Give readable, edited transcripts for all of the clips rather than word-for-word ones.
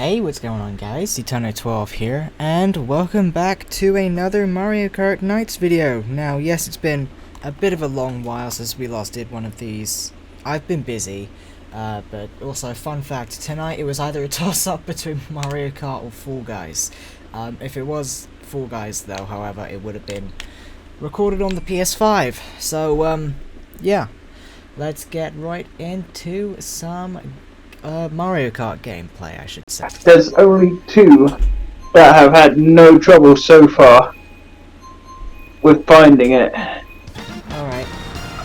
Hey, what's going on guys? Eternal12 here, and welcome back to another Mario Kart Nights video. Now, yes, it's been a bit of a long while since we last did one of these. I've been busy, but also, fun fact, tonight it was either a toss-up between Mario Kart or Fall Guys. If it was Fall Guys though, however, it would have been recorded on the PS5. So, yeah, let's get right into some Mario Kart gameplay, I should say. There's only two that have had no trouble so far with finding it. Alright.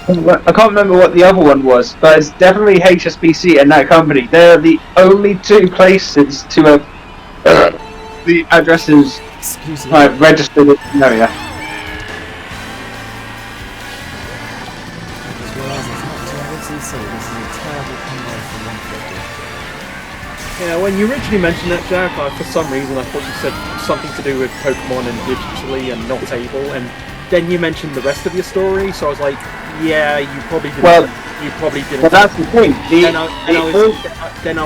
I can't remember what the other one was, but it's definitely HSBC and that company. They're the only two places to have the addresses registered in the area. Yeah, when you originally mentioned that, Jack, for some reason I thought you said something to do with Pokemon and digitally and not able, and then you mentioned the rest of your story, so I was like, yeah, you probably didn't. Well, But that's the point. Then I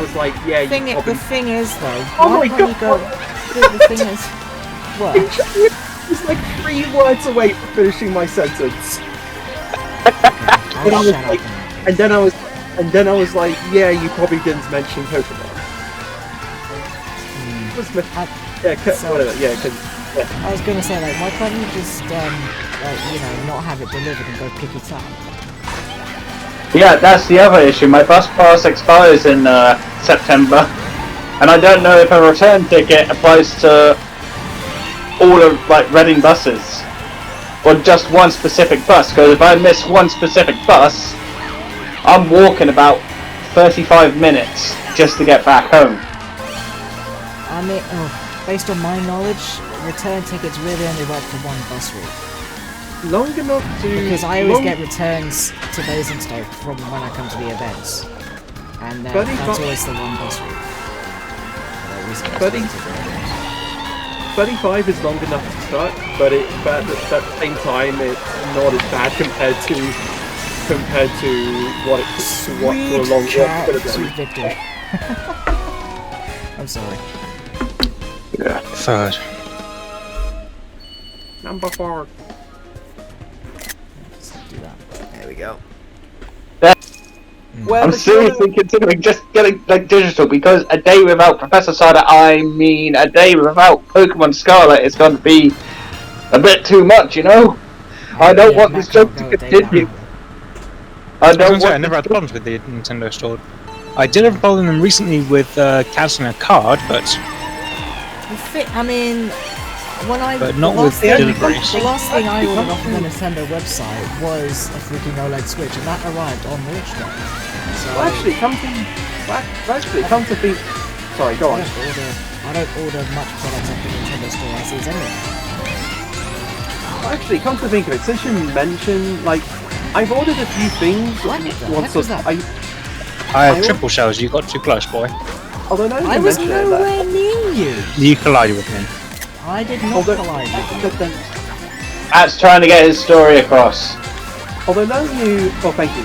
was like, yeah, The thing is, though, oh my god! The thing is, what? It's like 3 words away from finishing my sentence. And then I was like, yeah, you probably didn't mention Pokemon. Whatever. Yeah, I was gonna say, like, why can't you just, not have it delivered and go pick it up? Yeah, that's the other issue. My bus pass expires in September, and I don't know if a return ticket applies to all of Reading buses, or just one specific bus. Because if I miss one specific bus, I'm walking about 35 minutes just to get back home. I mean, based on my knowledge, return tickets really only work for one bus route. Long enough to... Because I always get returns to Basingstoke from when I come to the events. And that's always the one bus route. 35 is long enough to start, but at the same time, it's not as bad compared to what for a long walk could have been. Victor. I'm sorry. Yeah. Third. Number 4. Let's do that. There we go. Well, I'm seriously considering just getting digital, because a day without Professor Cider, I mean a day without Pokemon Scarlet, is going to be a bit too much, you know? I don't want this joke to continue. I never had problems with the Nintendo store. I did have a problem recently with cancelling a card, but not with deliveries. The last thing I ordered off of the Nintendo website was a freaking OLED Switch, and that arrived on launch day. So well, actually, come to think. Sorry, go on. I don't order much products off the Nintendo store as is anyway. Well, actually, come to think of it, since you mentioned, I've ordered a few things. I had triple shells. You got too close, boy. Although now I was nowhere near you. You collided with me. I did not collide with you. That's trying to get his story across. Although now thank you.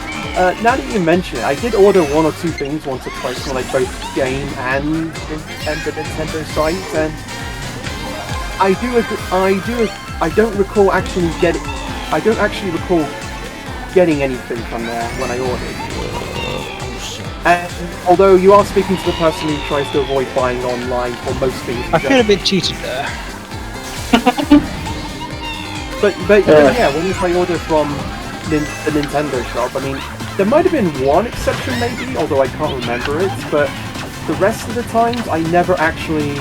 Now that you mention it, I did order 1 or 2 things once or twice on both game and the Nintendo site, and I don't recall actually recall getting anything from there when I ordered. And although you are speaking to the person who tries to avoid buying online for most things, I feel a bit cheated there. but yeah, when I order from the Nintendo shop, I mean, there might have been one exception maybe, although I can't remember it. But the rest of the times, I never actually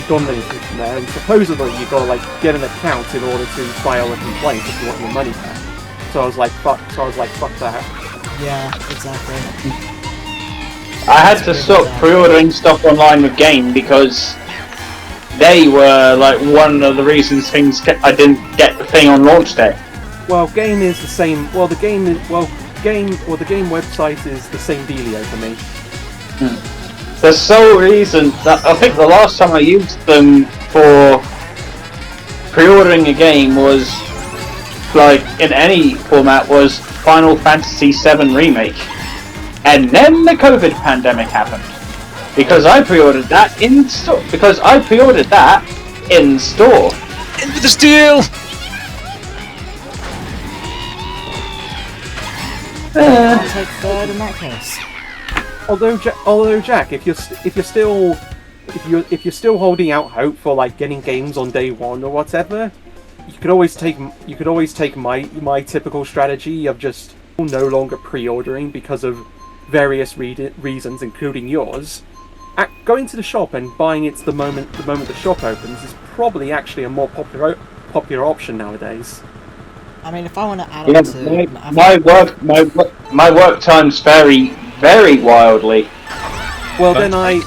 done anything from there. And supposedly you gotta get an account in order to file a complaint if you want your money back. So I was like, fuck that. Yeah, exactly. I had to stop pre-ordering stuff online with Game because they were one of the reasons I didn't get the thing on launch day. Well, Game is the same. Well, the Game website is the same dealio for me. The sole reason that I think the last time I used them for pre-ordering a game was in any format was Final Fantasy VII Remake, and then the COVID pandemic happened. Because I pre-ordered that in store. Because I pre-ordered that in store. In with the steal! I'll take third in that case. Although Jack, if you're still holding out hope for like getting games on day one or whatever, you could always take my typical strategy of just no longer pre-ordering because of various reasons, including yours. Going to the shop and buying it the moment the shop opens is probably actually a more popular option nowadays. I mean, if I want to add Yeah, on to my work times vary very wildly. Then I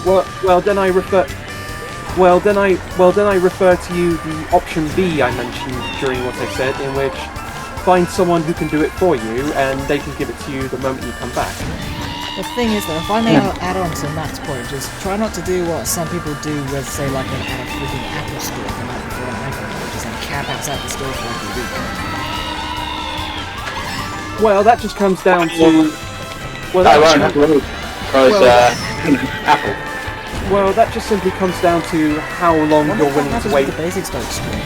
refer to you the option B I mentioned during what I said, in which find someone who can do it for you and they can give it to you the moment you come back. The thing is, though, if I may add on to Matt's point, just try not to do what some people do with, say, like at a freaking Apple store the night before an iPhone, which is like camp outside the store for like a week. Well, that just comes down to. Apple. Well, that just simply comes down to how long you're willing to wait. The Basingstoke Crew.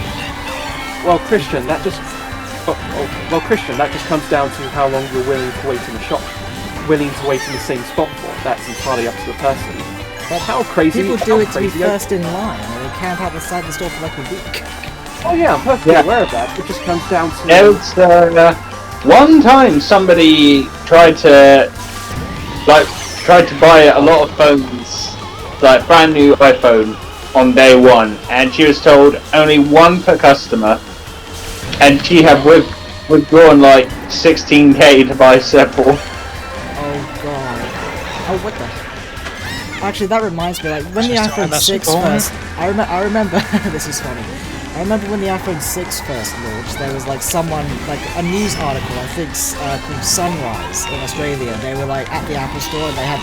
Well, Christian, that just comes down to how long you're willing to wait in the shop. Willing to wait in the same spot for. That's entirely up to the person. But how crazy? People do it to be first in line, and they camp outside the store for like a week. Oh yeah, I'm perfectly aware of that. It just comes down to. One time somebody tried to buy a lot of phones, like brand new iPhone, on day one, and she was told only one per customer, and she had withdrawn like 16k to buy several. Oh god. Oh, what the? Actually, that reminds me, like, when the iPhone 6 first... I remember... this is funny. I remember when the iPhone 6 first launched, there was, like, someone, like, a news article, I think, called Sunrise in Australia. They were, like, at the Apple store, and they had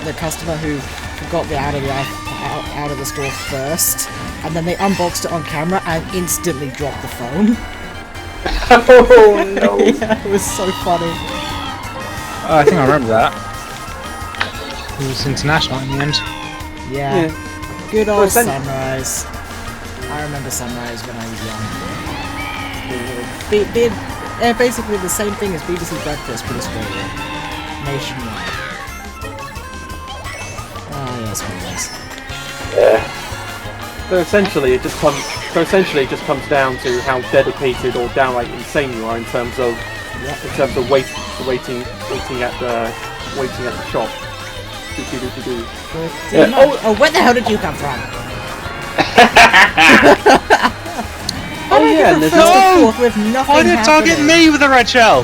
the customer who got out of the store first, and then they unboxed it on camera and instantly dropped the phone. Oh no! Yeah, it was so funny. Oh, I think I remember that. It was international in the end. Yeah. Good old Sunrise. I remember Sunrise when I was young. Basically the same thing as BBC Breakfast, but Australia. Nationwide. Ah, yes, Sunrise. Yeah. So essentially, it just comes down to how dedicated or downright insane you are in terms of waiting at the shop. Yeah. Oh, where the hell did you come from? Oh yeah, and there's with nothing. Why did it target me with a red shell?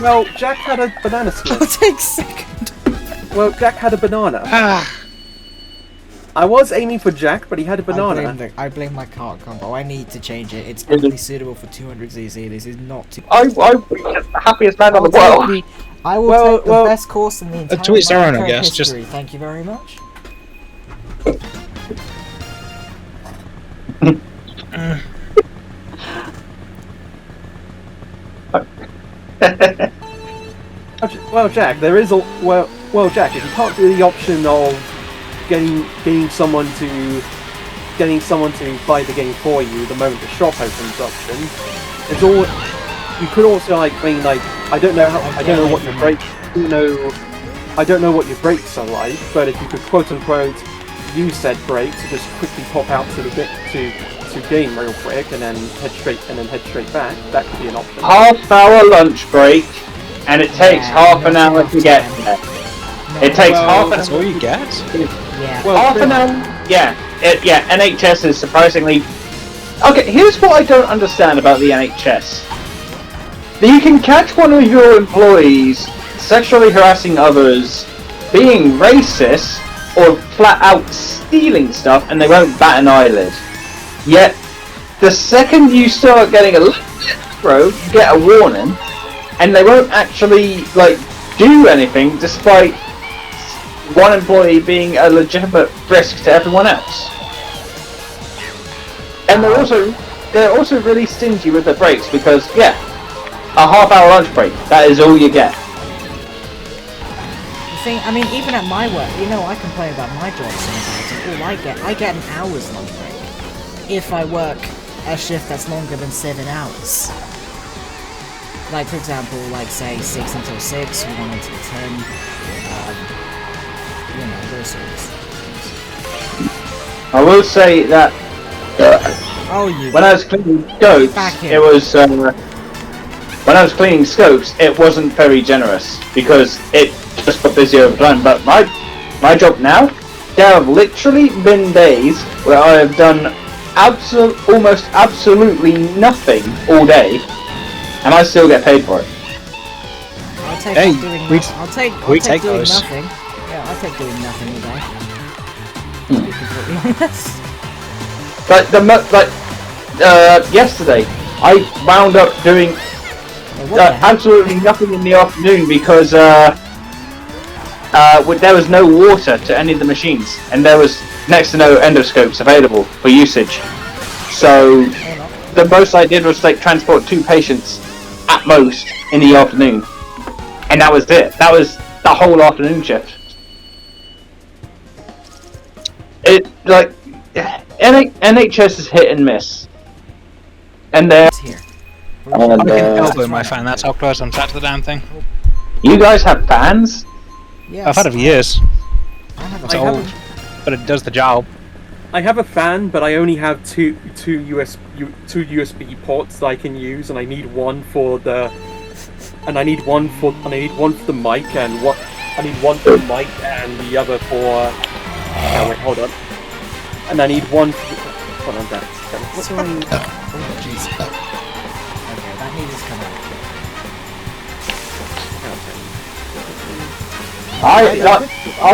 Well, Jack had a banana split. I'll take second. Well, Jack had a banana. I was aiming for Jack, but he had a banana. I blame my cart combo. I need to change it. It's only suitable for 200cc. This is not too. I'm the happiest man on the world. I will take the best course in the entire to each their own, I guess. history. Thank you very much. Well, Jack, there is a well, Jack. If you can't do the option of getting someone to buy the game for you the moment the shop opens option, it's all. You could also I don't know what your brakes are like, but if you could quote unquote use said brake to just quickly pop out to the bit to game real quick and then head straight back, that could be an option. Half-hour lunch break, and it takes half an hour to get there. It takes half an hour. That's all you get? Yeah. Well, half an hour. Yeah. NHS is surprisingly. Okay, here's what I don't understand about the NHS. You can catch one of your employees sexually harassing others, being racist, or flat out stealing stuff, and they won't bat an eyelid. Yet, the second you start getting a little bit throw, you get a warning, and they won't actually do anything, despite one employee being a legitimate risk to everyone else. And they're also really stingy with the breaks because a half-hour lunch break, that is all you get. The thing, I mean, even at my work, you know, I complain about my job sometimes, and all I get an hour's lunch break if I work a shift that's longer than 7 hours. Like, for example, like, say, 6 until 6, 1 until 10, you know, those sorts of things. I will say that when I was cleaning scopes, when I was cleaning scopes, it wasn't very generous because it just got busy over time. But my job now, there have literally been days where I have done almost absolutely nothing all day, and I still get paid for it. I'll take doing those. nothing. Yeah, I'll take doing nothing all day. To be completely honest. But yesterday, I wound up doing absolutely nothing in the afternoon because there was no water to any of the machines, and there was next to no endoscopes available for usage. So the most I did was like transport 2 patients at most in the afternoon, and that was it. That was the whole afternoon shift. It like NHS is hit and miss, and they're here. I can elbow my fan, that's how close I'm sat to the damn thing. You guys have fans? Yes, I've had it for years. It's I old, but it does the job. I have a fan, but I only have two USB ports that I can use, and I need one for the mic, and the other for. Oh wait, hold on. And I need one. Hold on, that. So, oh jeez. Okay, that needs to come out.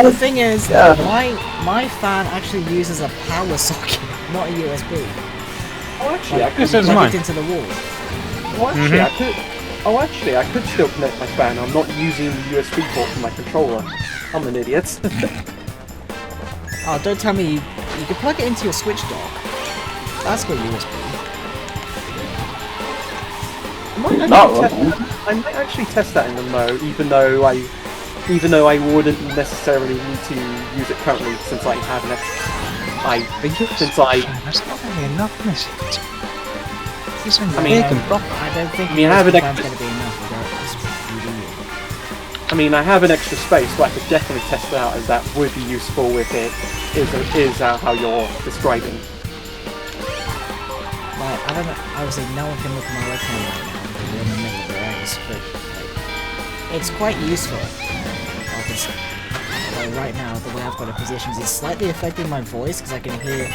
The thing is, my fan actually uses a power socket, not a USB. Oh, actually, I could plug it into the wall. I could still connect my fan. I'm not using the USB port for my controller. I'm an idiot. Oh, don't tell me you can plug it into your Switch dock. That's got USB. I might actually test that in the mode, even though I wouldn't necessarily need to use it currently, since I have an extra. That's not really enough, is it? I don't think I have an extra. Going to be enough without this video. I mean, I have an extra space, so I could definitely test it out, as that would be useful if it is how you're describing. Like, I don't know. Obviously, no one can look at my webcam right now. We're in the middle of the race, but like, it's quite useful. Obviously, like right now, the way I've got it positioned is slightly affecting my voice because I can hear,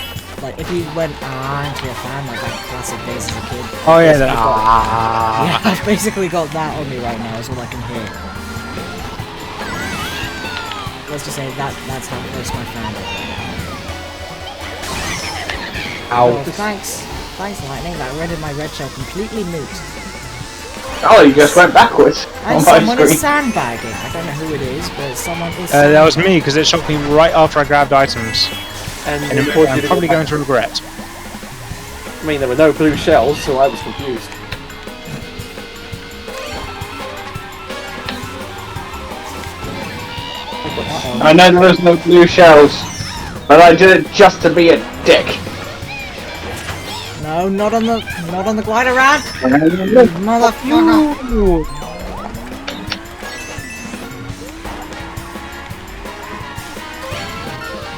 like, if you went into a fan like that classic days as a kid. Oh yeah, yeah, I've basically got that on me right now. Is all I can hear. Let's just say that's how close my fan is right now. Ow. Oh, thanks, Lightning. That rendered my red shell completely moot. Oh, you just went backwards. And someone is sandbagging. I don't know who it is, but someone is sandbagging. That was me, because it shot me right after I grabbed items. And I'm probably going to regret. I mean, there were no blue shells, so I was confused. I know there was no blue shells, but I did it just to be a dick. No, not on the glider ramp. Motherfucker.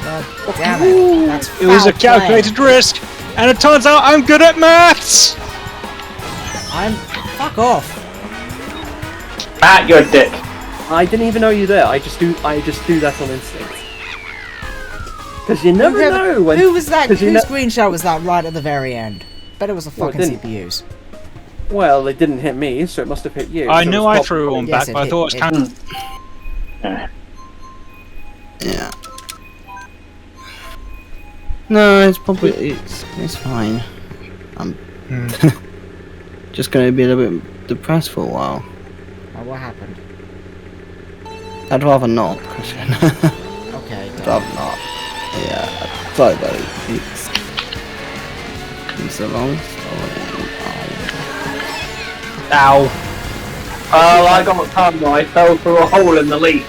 God damn it. That's It was a foul calculated risk, and it turns out I'm good at maths. Fuck off. Matt, you're a dick. I didn't even know you were there. I just do that on instinct. Because you never know when. Who was that? Whose green shell was that right at the very end? Bet it was a fucking CPU's. Well, it didn't hit me, so it must have hit you. I so know I threw one back, but I thought it was kind of. Yeah. No, it's probably it's fine. I'm just gonna be a little bit depressed for a while. Oh, what happened? I'd rather not, Christian. Okay. I'd rather not. Yeah. Sorry, buddy. It's a long story. Ow. Oh, I got a tongue. I fell through a hole in the leaf.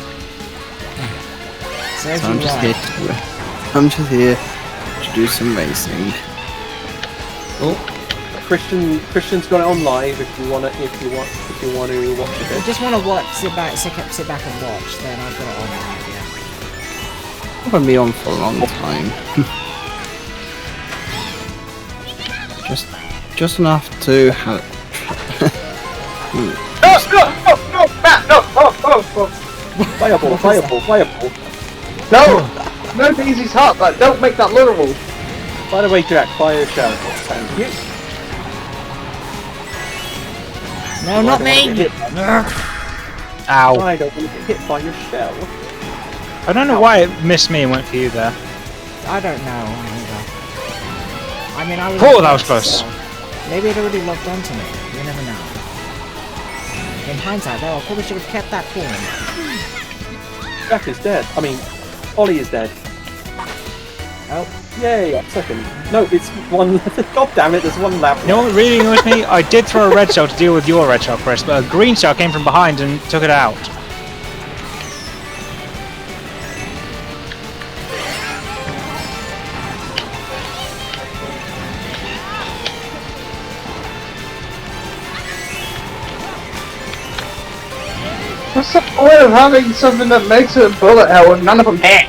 Serves So I'm you just right. here to, I'm just here to do some racing. Christian's got it on live if you want to watch If you it. just want to watch, sit back and watch, then I've got it on live, yeah. I'm gonna be on for a long time. just enough to have. No, Matt, no, oh. Fireball. No, Daisy's hot, but don't make that literal. By the way, Jack, fire shell. Thank you. No, not me! Ow. I don't want to get hit by your shell. I don't know why it missed me and went for you there. I don't know either. I mean, I was... Oh, that was close. Maybe it already logged onto me. You never know. In hindsight, though, I probably should have kept that form. Jack is dead. I mean, Ollie is dead. Oh. Yay, second. No, it's one... God damn it, there's one lap. You know what really annoys me? I did throw a red shell to deal with your red shell, Chris, but a green shell came from behind and took it out. What's the point of having something that makes it a bullet hell and none of them hit?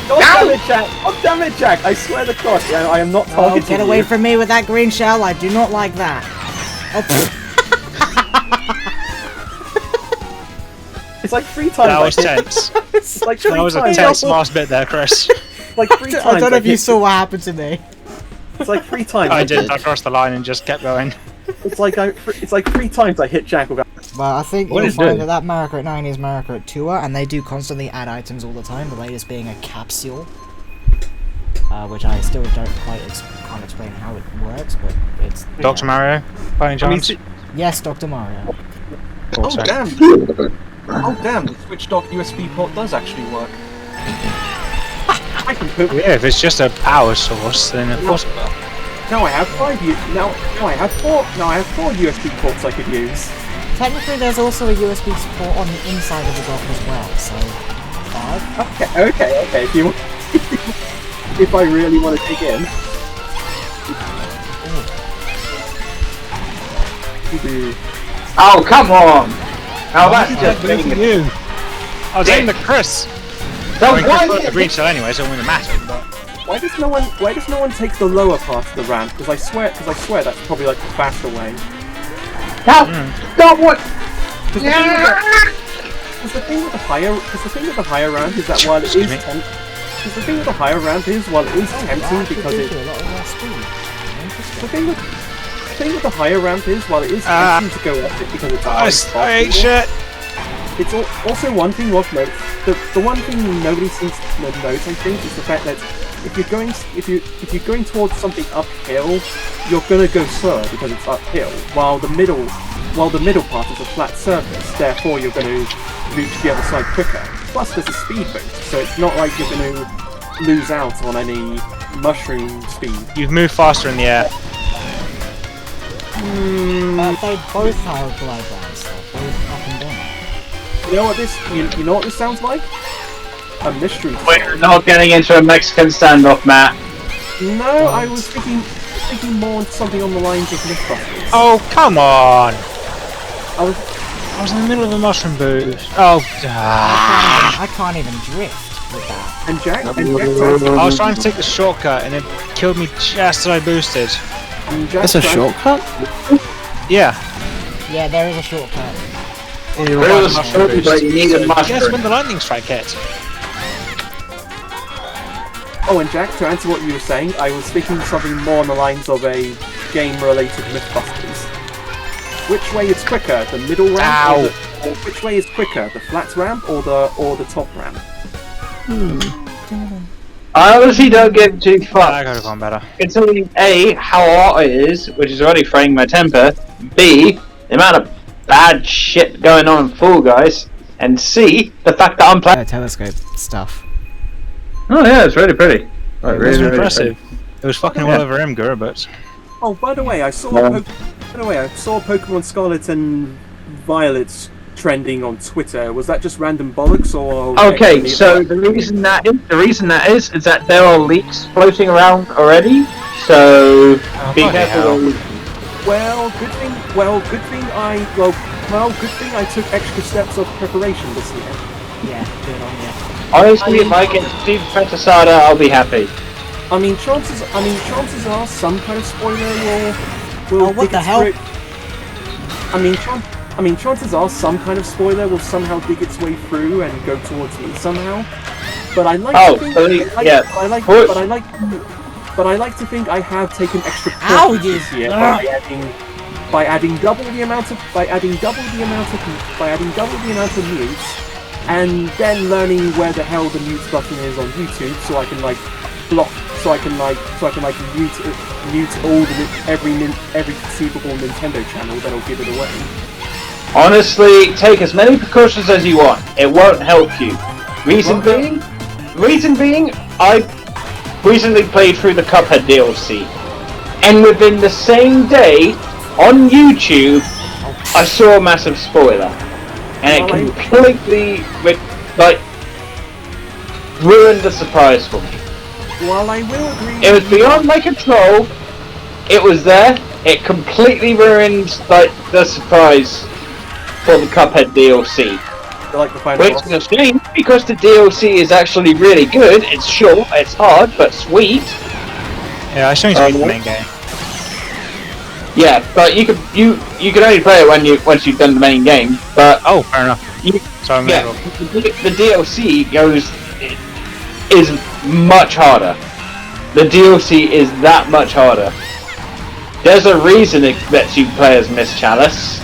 God damn it, Jack! I swear to God, yeah, I am not Oh, targeting get away you. from me with that green shell. I do not like that. Oh, It's like 3 times. That was tense. It's like 3 That was a times. tense last bit there, Chris. Like 3 times. I don't know if you hit saw what happened to me. It's like 3 times. I did. I crossed the line and just kept going. It's like 3 times I hit Jack. Well, I think What you'll is find it? that Mario Kart 9 is Mario Kart Tour, and they do constantly add items all the time, the latest being a capsule. Which I still don't quite can't explain how it works, but it's... Dr. Mario, by any chance? Yes, Dr. Mario. Oh sorry. damn! Oh damn! The Switch dock USB port does actually work. I can put. Yeah, if it's just a power source, then of course it will. Now I have 5 now I have 4 USB ports I could use. Technically, there's also a USB port on the inside of the dock as well, so... 5? Okay. If you if I really want to dig in. Oh, come on! Now that's just Look at being you! I was aiming at Chris! So I mean, why Chris got the green shell anyway, so it wouldn't matter, but... Why does no one take the lower part of the ramp? Because I swear that's probably like the faster way. Now, stop what? Because the thing with the higher ramp is that while it is Excuse me. because the thing with the higher ramp is while it is tempting because it a lot of more speed. the thing with the higher ramp is while it is tempting to go up it because it's a high spot, I hate shit! it's also one thing worth note. The one thing nobody seems to note, I think, is the fact that if you're going towards something uphill, you're gonna go slower because it's uphill. While the middle part is a flat surface, therefore you're going to reach the other side quicker. Plus, there's a speed boost, so it's not like you're going to lose out on any mushroom speed. You've moved faster in the air. They both have glide bars, though. Both up and down. You know what this? You know what this sounds like? A mystery. We're not getting into a Mexican standoff, Matt. No, I was thinking more into something on the lines of Mythbusters. Oh, come on! I was in the middle of a mushroom boost. Oh, I can't even drift with that. And Jack I was trying to take the shortcut and it killed me just as I boosted. That's a shortcut? Yeah. Yeah, there is a shortcut. There was a shortcut, but you need a Guess when mushroom. the lightning strike hit. Oh, and Jack, to answer what you were saying, I was thinking something more on the lines of a game-related Mythbusters. Which way is quicker, the middle ramp, or which way is quicker, the flat ramp or the top ramp? I honestly don't give two That fucks. could have gone better. Considering A, how hot it is, which is already fraying my temper. B, the amount of bad shit going on in Fall Guys. And C, the fact that I'm playing. Telescope stuff. Oh yeah, it's really pretty. Like, It was impressive. It was fucking all over Imgur, but... Oh, by the way, I saw Pokemon Scarlet and Violet's trending on Twitter. Was that just random bollocks or? Okay, so the reason that is that there are leaks floating around already. So be careful. Good thing I took extra steps of preparation this year. Yeah, good on you. Honestly, if I get Steve Fetasada, I'll be happy. I mean, chances are some kind of spoiler will. Oh, what the hell? I mean, chances are some kind of spoiler will somehow dig its way through and go towards me somehow. But I like to think, but I like to think I have taken extra precautions this year by adding double the amount of mutes, and then learning where the hell the mute button is on YouTube, so I can mute every conceivable Nintendo channel that'll give it away. Honestly, take as many precautions as you want. It won't help you. Reason being, I recently played through the Cuphead DLC, and within the same day on YouTube, I saw a massive spoiler, and it completely ruined the surprise for me. While I will agree, it was beyond my control. It was there. It completely ruined the surprise for the Cuphead DLC. Which is a shame, because the DLC is actually really good. It's short, it's hard, but sweet. Yeah, I shouldn't beat the main game. Yeah, but you can only play it once you've done the main game. But fair enough. The DLC is much harder. The DLC is that much harder. There's a reason it lets you play as Miss Chalice,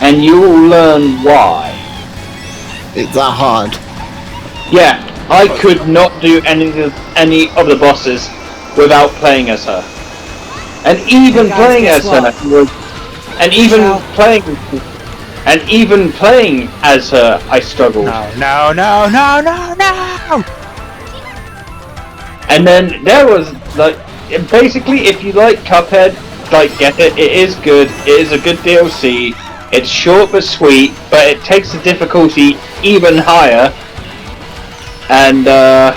and you'll learn why. It's that hard. Yeah, I could not do any of the bosses without playing as her. And even playing as her was, and even playing as her, I struggled. No. And then there was basically, if you like Cuphead, get it. It is good. It is a good DLC. It's short but sweet, but it takes the difficulty even higher. And I'm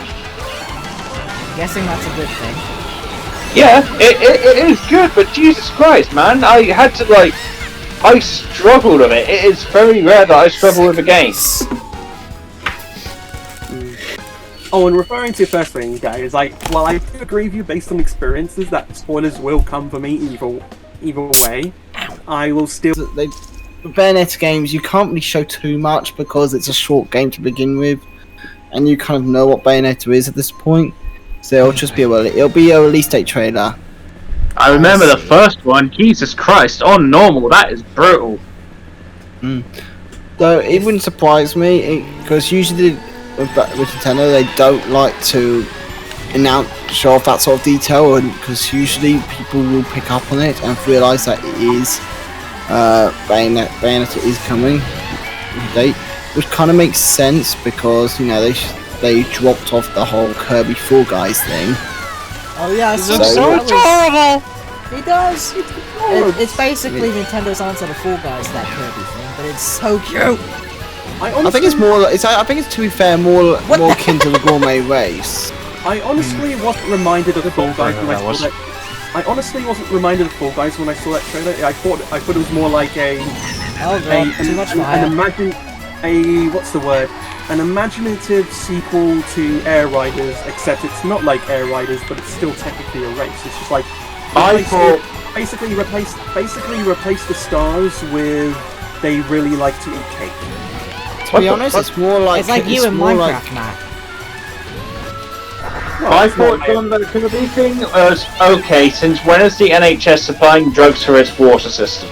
guessing that's a good thing. Yeah, it is good, but Jesus Christ, man, I had to I struggled with it. It is very rare that I struggle with a game. Oh, and referring to your first thing, guys, while I do agree with you based on experiences that spoilers will come for me either way, I will still... Bayonetta games, you can't really show too much because it's a short game to begin with, and you kind of know what Bayonetta is at this point, so it'll just be a release date trailer. I remember the first one. Jesus Christ, on normal, that is brutal. Though it wouldn't surprise me, because usually with Nintendo they don't like to show off that sort of detail, and because usually people will pick up on it and realise that it is Bayonetta is coming date, which kind of makes sense because they dropped off the whole Kirby Fall Guys thing. Oh yeah, so horrible. It does. It's basically Nintendo's answer to Fall Guys, that Kirby thing, but it's so cute. I think it's more. I think it's, to be fair, more akin to the gourmet race. I honestly wasn't reminded of the Fall Guys when I saw that. I honestly wasn't reminded of Fall Guys when I saw that trailer. I thought it was more like an imaginative sequel to Air Riders, except it's not like Air Riders, but it's still technically a race. It's just like basically replace the stars with they really like to eat cake. To be honest, it's more like you in Minecraft, Matt. I thought the Kirby thing was okay. Since when is the NHS supplying drugs for its water system?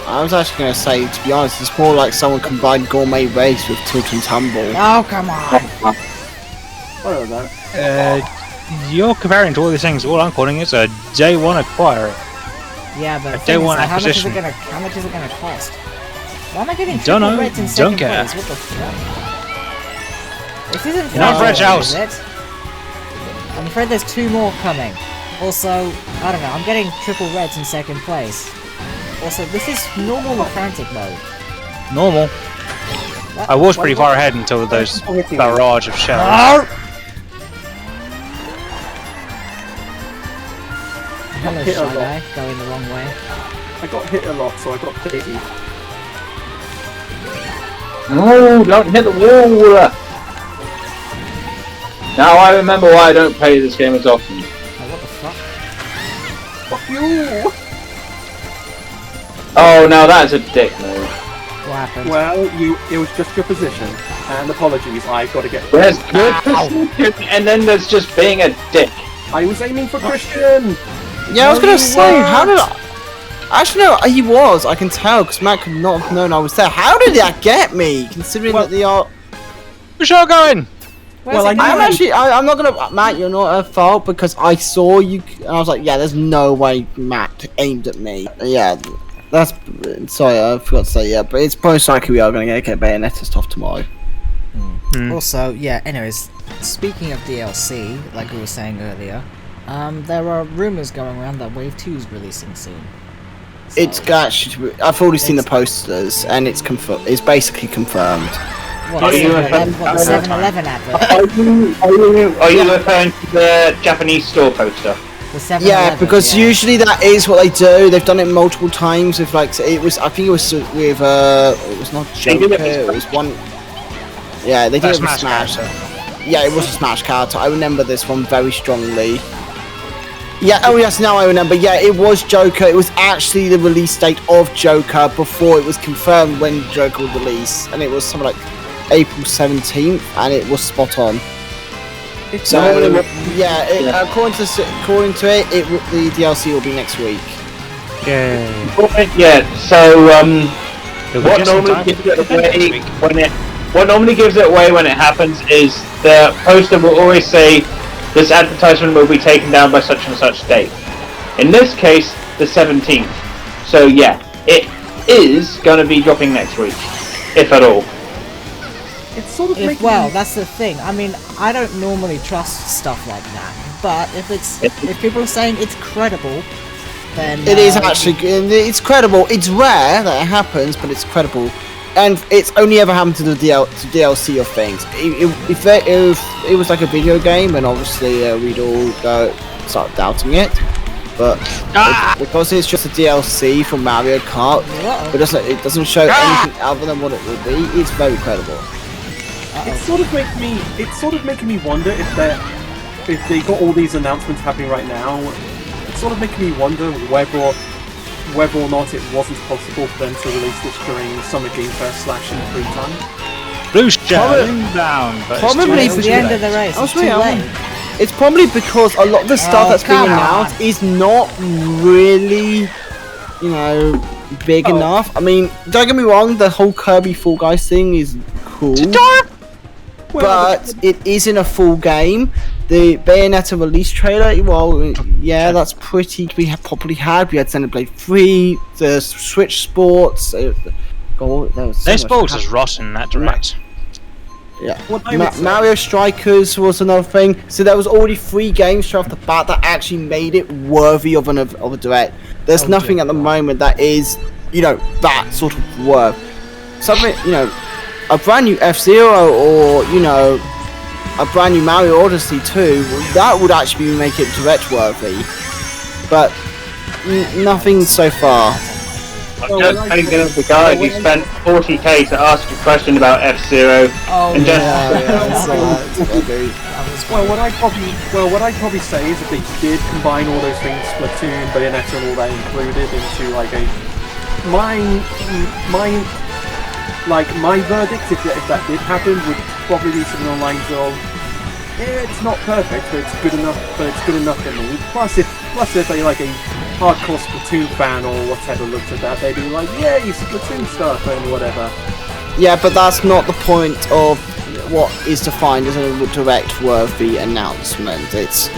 I was actually going to say, to be honest, it's more like someone combined gourmet race with tilt and tumble. Oh, come on! Whatever. You're comparing to all these things. All I'm calling is a day one acquirer. Yeah, but day one how much is acquisition. How much is it gonna cost? Why am I getting Don't know. reds in second Don't care. place? What the fuck? This isn't You're not French House. is it? I'm afraid there's 2 more coming. Also, I don't know, I'm getting triple reds in second place. Also, this is normal or frantic mode. Normal. I was pretty far ahead until those barrage of shells. Hello, hit a Shy lot. Guy, going the wrong way. I got hit a lot, so I got pity. No, don't hit the wall! Now I remember why I don't play this game as often. Oh, what the fuck? Fuck you! Oh, now that's a dick move. What happened? Well, it was just your position. And apologies, I gotta get... There's good position, and then there's just being a dick. I was aiming for Christian! Yeah, I was No, gonna you say, weren't. how did I... Actually, no, he was. I can tell because Matt could not have known I was there. How did that get me? Considering that they are. Where's y'all going? Where's well, it I I'm going? actually. I'm not gonna. Matt, you're not at fault because I saw you. And I was like, yeah, there's no way Matt aimed at me. Yeah, that's. Sorry, I forgot to say. Yeah, but it's most likely we are gonna get Bayonetta stuff tomorrow. Also, yeah, anyways, speaking of DLC, like we were saying earlier, there are rumours going around that Wave 2 is releasing soon. So, It's actually. I've already seen the posters, and it's confirmed. It's basically confirmed. what, Are the you 7-Eleven, a- what, the 7-Eleven advert? Are you referring to the Japanese store poster? The 7-Eleven, Yeah, because yeah. usually that is what they do. They've done it multiple times. With like, it was. I think it was with. It was not They did Joker. it with It was one. Yeah, they did it with Smash Smash. character. Yeah, it was a Smash character. I remember this one very strongly. Yeah, oh yes, now I remember. Yeah, it was Joker. It was actually the release date of Joker before it was confirmed when Joker would release, and it was something like April 17th, and it was spot on. So yeah, according to it, the DLC will be next week. Yay. Yeah. So It'll be what just in normally time gives for it the away next week. what normally gives it away when it happens is the poster will always say this advertisement will be taken down by such and such date. In this case, the 17th. So yeah, it is going to be dropping next week, if at all. It's sort of If, making well, me... that's the thing. I mean, I don't normally trust stuff like that, but if people are saying it's credible, then It is actually. It's credible. It's rare that it happens, but it's credible. And it's only ever happened to the DLC of things. If it was like a video game, and obviously we'd all start doubting it. But because it's just a DLC for Mario Kart, it doesn't show anything other than what it will be. It's very credible. It's sort of making me wonder if they got all these announcements happening right now. It's sort of making me wonder whether or not it wasn't possible for them to release this during Summer Game Fest / E3 time. Blue shell inbound, but Probably it's the end of the race. It's too late. It's probably because a lot of the stuff that's being come announced on. is not really, big enough. I mean, don't get me wrong, the whole Kirby Fall Guys thing is cool, but it isn't a full game. The Bayonetta release trailer, well, yeah, that's pretty. We have probably had. We had Xenoblade 3, the Switch Sports. There was so they much spoiled that us rotten that direct. Yeah, What I would say- Mario Strikers was another thing. So there was already 3 games straight off the bat that actually made it worthy of a direct. There's nothing at the moment that is, that sort of worth. Something, a brand new F-Zero or a brand new Mario Odyssey 2, that would actually make it direct worthy. But nothing so far. I'm just thinking of the guy who spent 40k to ask a question about F-Zero Oh, and just Well, what I'd probably say is if they did combine all those things, Splatoon, Bayonetta, and all that included into like my verdict, if that did happen, would probably be something along the lines of, it's not perfect, but it's good enough. But it's good enough for me. Plus, if they like a hardcore Splatoon fan or whatever looked at that, they'd be like, yay, Splatoon stuff and whatever. Yeah, but that's not the point of what is defined as a direct worthy announcement. This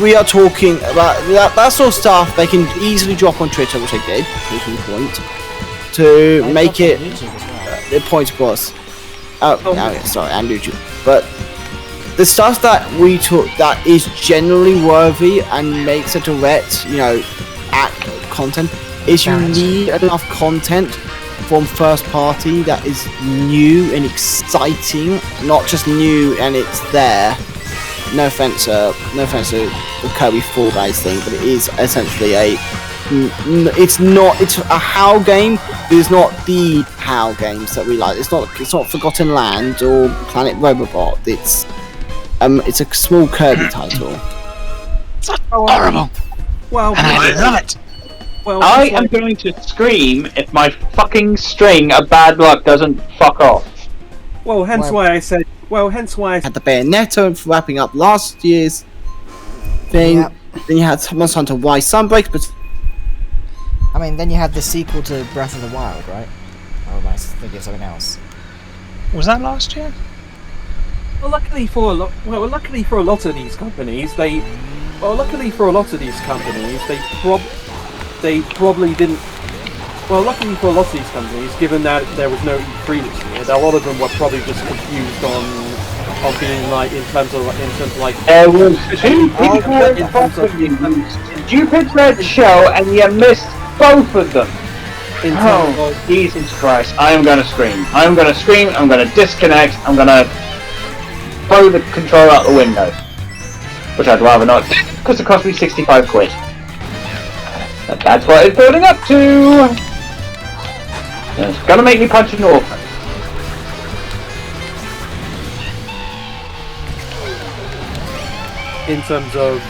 we are talking about that sort of stuff. They can easily drop on Twitter, which they did. Case in point, to make it the point was. Sorry, and YouTube. But the stuff that we took that is generally worthy and makes a direct, content is you need enough content from first party that is new and exciting, not just new and it's there. No offense to the Kirby Fall Guys thing, but it is essentially it's a HAL game, but it's not the HAL games that we like. It's not Forgotten Land or Planet Robobot. It's a small Kirby title. It's horrible. Well, And I love it. well, I it's am like- going to scream if my fucking string of bad luck doesn't fuck off. well, hence Well- why I said. Well, hence why I Had the Bayonetta for wrapping up last year's thing. Yep. Then you had Monster Hunter Y Sunbreak, but I mean, then you had the sequel to Breath of the Wild, right? Or am I thinking of something else? Was that last year? Well, luckily for a lot of these companies, they probably didn't. Well, luckily for a lot of these companies, given that there was no E3 this year, a lot of them were probably just confused on being like in terms of like. There was two Oh, people in in terms front of- of you who stupid red show and you missed both of them. In terms Oh, of, Jesus Christ. I am going to scream. I'm going to scream, I'm going to disconnect, I'm going to throw the controller out the window. Which I'd rather not do, because it cost me 65 quid. But that's what it's building up to! It's gonna make me punch an orphan. in terms of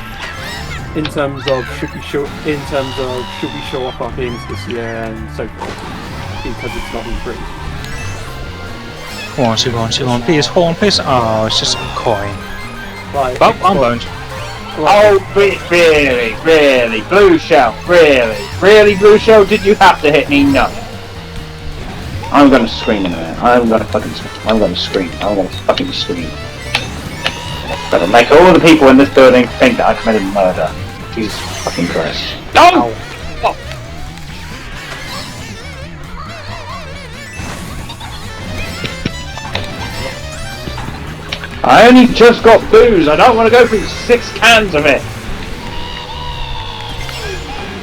should we show off our games this year and so forth, because it's not E3. One, please, horn, please. Oh, it's just a coin. Like, Well, I'm boned. Oh, really? Blue Shell, really, Blue Shell, did you have to hit me? No. I'm gonna scream in a minute. I'm gonna fucking scream. Gotta make all the people in this building think that I committed murder. Jesus fucking Christ. No! Oh. I only just got booze. I don't want to go through 6 cans of it.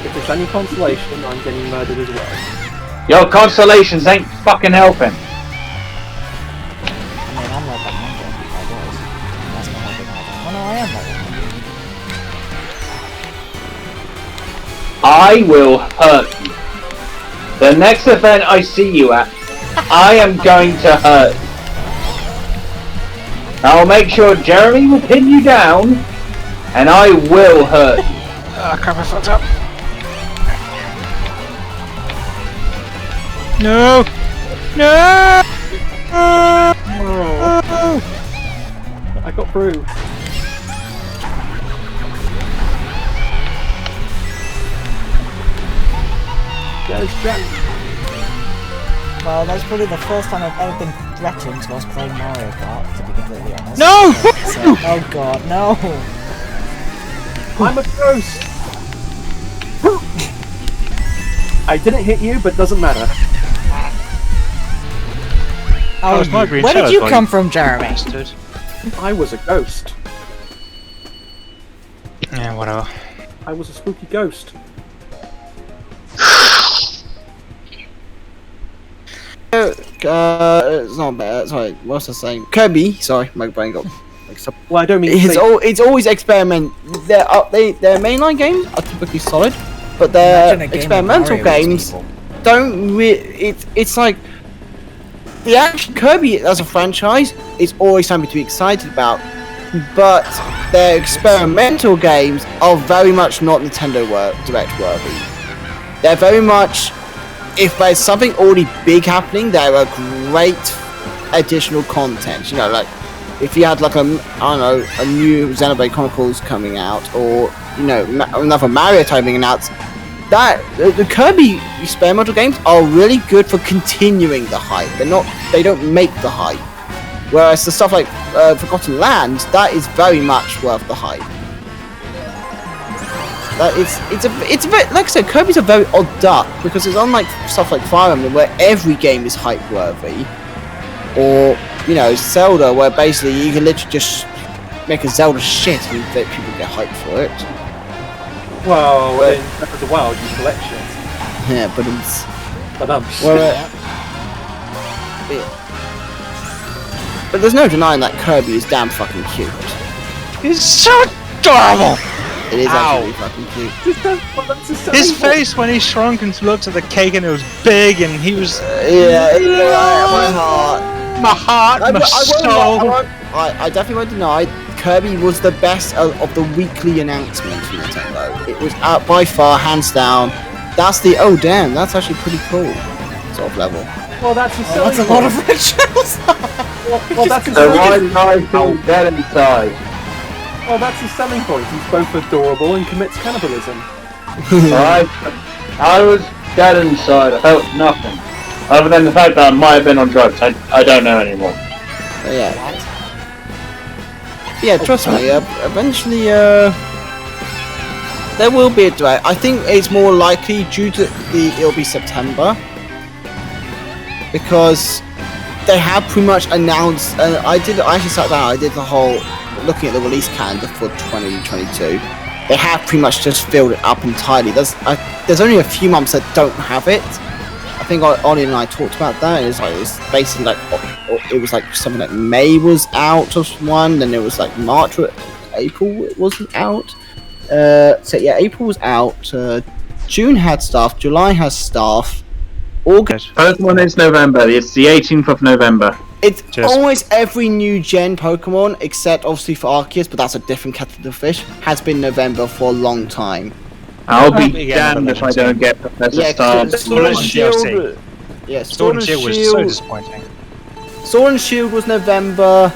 If it's any consolation, I'm getting murdered as well. Your consolations ain't fucking helping. I mean, I'm like 100, I was. That's not helping either. Oh no, I am like 100. I will hurt you. The next event I see you at, I am going to hurt you. I'll make sure Jeremy will pin you down, and I will hurt you. Ah, crap, I fucked up. No! No! I got through. There's Jack. Well, that's probably the first time I've ever been threatened whilst playing Mario Kart, to be completely honest. No! So, oh god, no! I'm a ghost. I didn't hit you, but doesn't matter. Oh, was my green where did shadow you point. come from, Jeremy? Bastard. I was a ghost. Yeah, whatever. I was a spooky ghost. It's not bad. Sorry, what's the saying? Kirby. Sorry, my brain got mixed up. Well, I don't mean to It's say- it's always experiment. Their mainline games are typically solid, but Imagine their a game experimental with Mario games people. don't really. It's like the actual Kirby as a franchise is always something to be excited about, but their experimental games are very much not Nintendo Direct worthy. They're very much, if there's something already big happening, they're a great additional content. You know, like if you had like a new Xenoblade Chronicles coming out, or you know another Mario type being announced. That the Kirby experimental games are really good for continuing the hype. They don't make the hype. Whereas the stuff like Forgotten Land, that is very much worth the hype. That it's a bit, like I said, Kirby's a very odd duck because it's unlike stuff like Fire Emblem where every game is hype worthy, or you know Zelda where basically you can literally just make a Zelda shit and let people get hyped for it. Well, in Breath of the Wild, you collect shit. Yeah, but it's But there's no denying that Kirby is damn fucking cute. He's so adorable! It is Ow. actually fucking cute. His face when he shrunk and looked at the cake and it was big and he was... Yeah, my heart. My heart, my soul. I definitely won't deny Kirby was the best of the weekly announcements from Nintendo. It was out by far, hands down. That's the oh damn, that's actually pretty cool sort of level. Well, that's a selling That's a lot of rituals. Well, that's a So selling why I feel dead inside? Well, that's his selling point. He's both adorable and commits cannibalism. I was dead inside. I felt nothing. Other than the fact that I might have been on drugs. I don't know anymore. Yeah, trust me, eventually, there will be a delay. I think it's more likely due to it'll be September. Because they have pretty much announced, I actually sat down, I did the whole, looking at the release calendar for 2022. They have pretty much just filled it up entirely. There's only a few months that don't have it. I think Ollie and I talked about that. It's basically like it was like something like May was out of one, then it was like March or April it wasn't out. So yeah, April was out. June had stuff. July has stuff. August. First one is November. It's the 18th of November. It's almost every new gen Pokemon, except obviously for Arceus, but that's a different kettle of fish, has been November for a long time. I'll be damned if I don't get Professor Star. Sword and Shield. Yeah, Sword and Shield was so disappointing. Sword and Shield was November.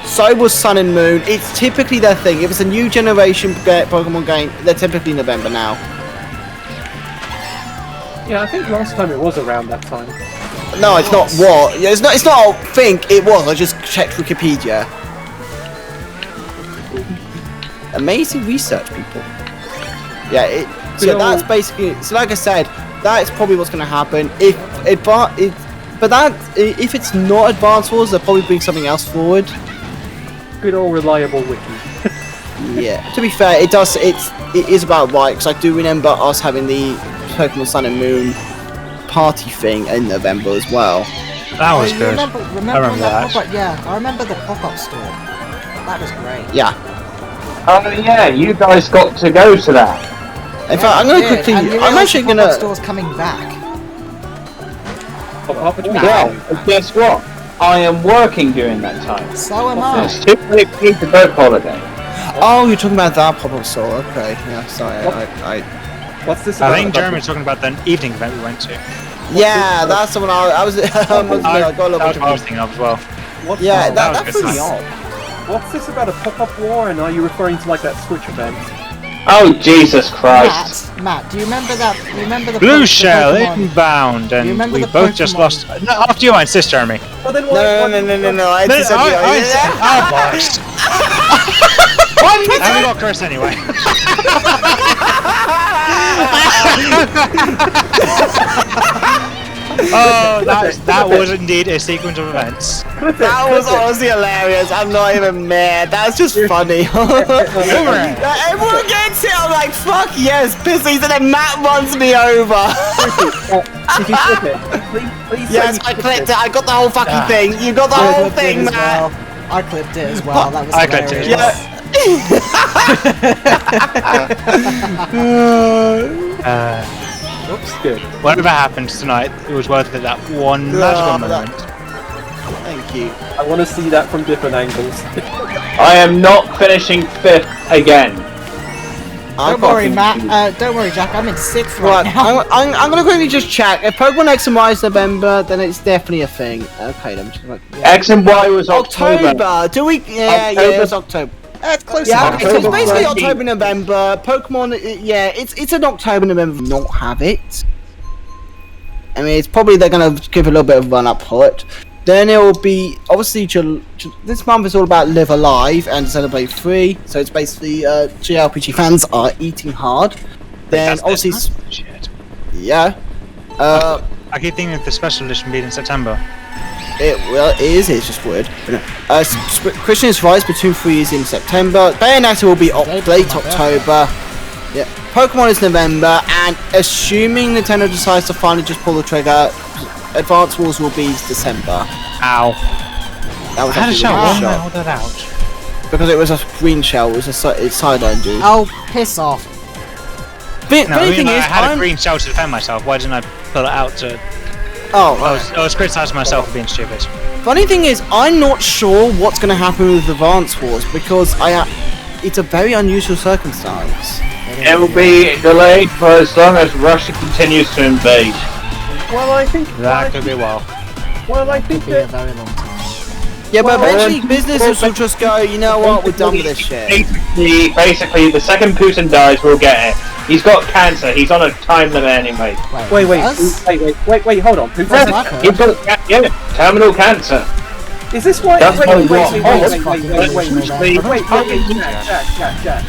So was Sun and Moon. It's typically their thing. If it's a new generation Pokemon game, they're typically November now. Yeah, I think last time it was around that time. No, it's not what. It's not. I think it was. I just checked Wikipedia. Amazing research, people. Yeah. So that's basically. So like I said, that is probably what's going to happen. If it's not Advance Wars, they'll probably bring something else forward. Good old reliable wiki. Yeah. To be fair, it is about right, because I do remember us having the Pokemon Sun and Moon party thing in November as well. That was good. Remember that. Yeah, I remember the pop-up store. That was great. Yeah. Oh yeah, you guys got to go to that. In fact, I'm going to quickly. I'm actually going to. Store's coming back. Yeah. Guess what? I am working during that time. So am I. It's too late for me to boat holiday. Oh, you're talking about that pop-up store. Okay. Yeah. Sorry. What's this? I think Jeremy's talking about the evening event we went to. Yeah, that's the one I was. I got a little bit I was thinking of as well. Yeah, that threw me off. What's this about a pop-up war? And are you referring to like that Switch event? Oh Jesus Christ! Matt, do you remember that? Remember the Blue Shell inbound, and we both just lost. No, after you, I insist, Jeremy. Well, then No. I And we got cursed anyway. Oh, that was indeed a sequence of events. That was honestly hilarious. I'm not even mad. That was just funny. Everyone gets it. I'm like, fuck yes, pissies, and then Matt runs me over. Did you clip it? Please Yes, I clipped it. I got the whole fucking thing. You got the whole thing, Matt. I clipped it as well. That was I clipped it. hilarious. Oops, good. Whatever happens tonight, it was worth it. That one magical moment. Thank you. I want to see that from different angles. I am not finishing 5th again. Don't worry, Matt. Don't worry, Jack. I'm in 6th right now. I'm gonna quickly just check. If Pokemon X and Y is November, then it's definitely a thing. Okay, let me just like. X and Y was October. Do we? Yeah, October. it was October. It's close Yeah, enough. okay, so it's basically October, November. Pokemon, yeah, it's an October, November. Not have it. I mean, it's probably they're gonna give a little bit of a run up for it. Then it will be obviously this month is all about Live Alive and Celebrate 3. So it's basically JRPG fans are eating hard. Then obviously, yeah. I keep thinking of the special edition being in September. It is. It's just weird. Christian's Rise Platoon 3 is in September. Bayonetta will be late October. Yeah. Pokemon is November, and assuming Nintendo decides to finally just pull the trigger, Advance Wars will be December. Ow. That was I had a actually shot. a Why good did I shot. hold that out? Because it was a green shell, it was a sideline dude. Oh, piss off. Funny No, I mean, thing I is, had a green shell to defend myself. Why didn't I pull it out to... I was criticising myself for being stupid. Funny thing is, I'm not sure what's going to happen with Advance Wars because it's a very unusual circumstance. It will be delayed for as long as Russia continues to invade. Well, I think That could be a while. Well, I think Be a that very long time. Yeah, but Well, eventually businesses will just go, you know what, we're done with this shit. Basically, the second Putin dies, we'll get it. He's got cancer. He's on a time limit anyway. wait, us? hold on. That's what I've heard. He's got terminal cancer. Is this why? That's Wait, Jack.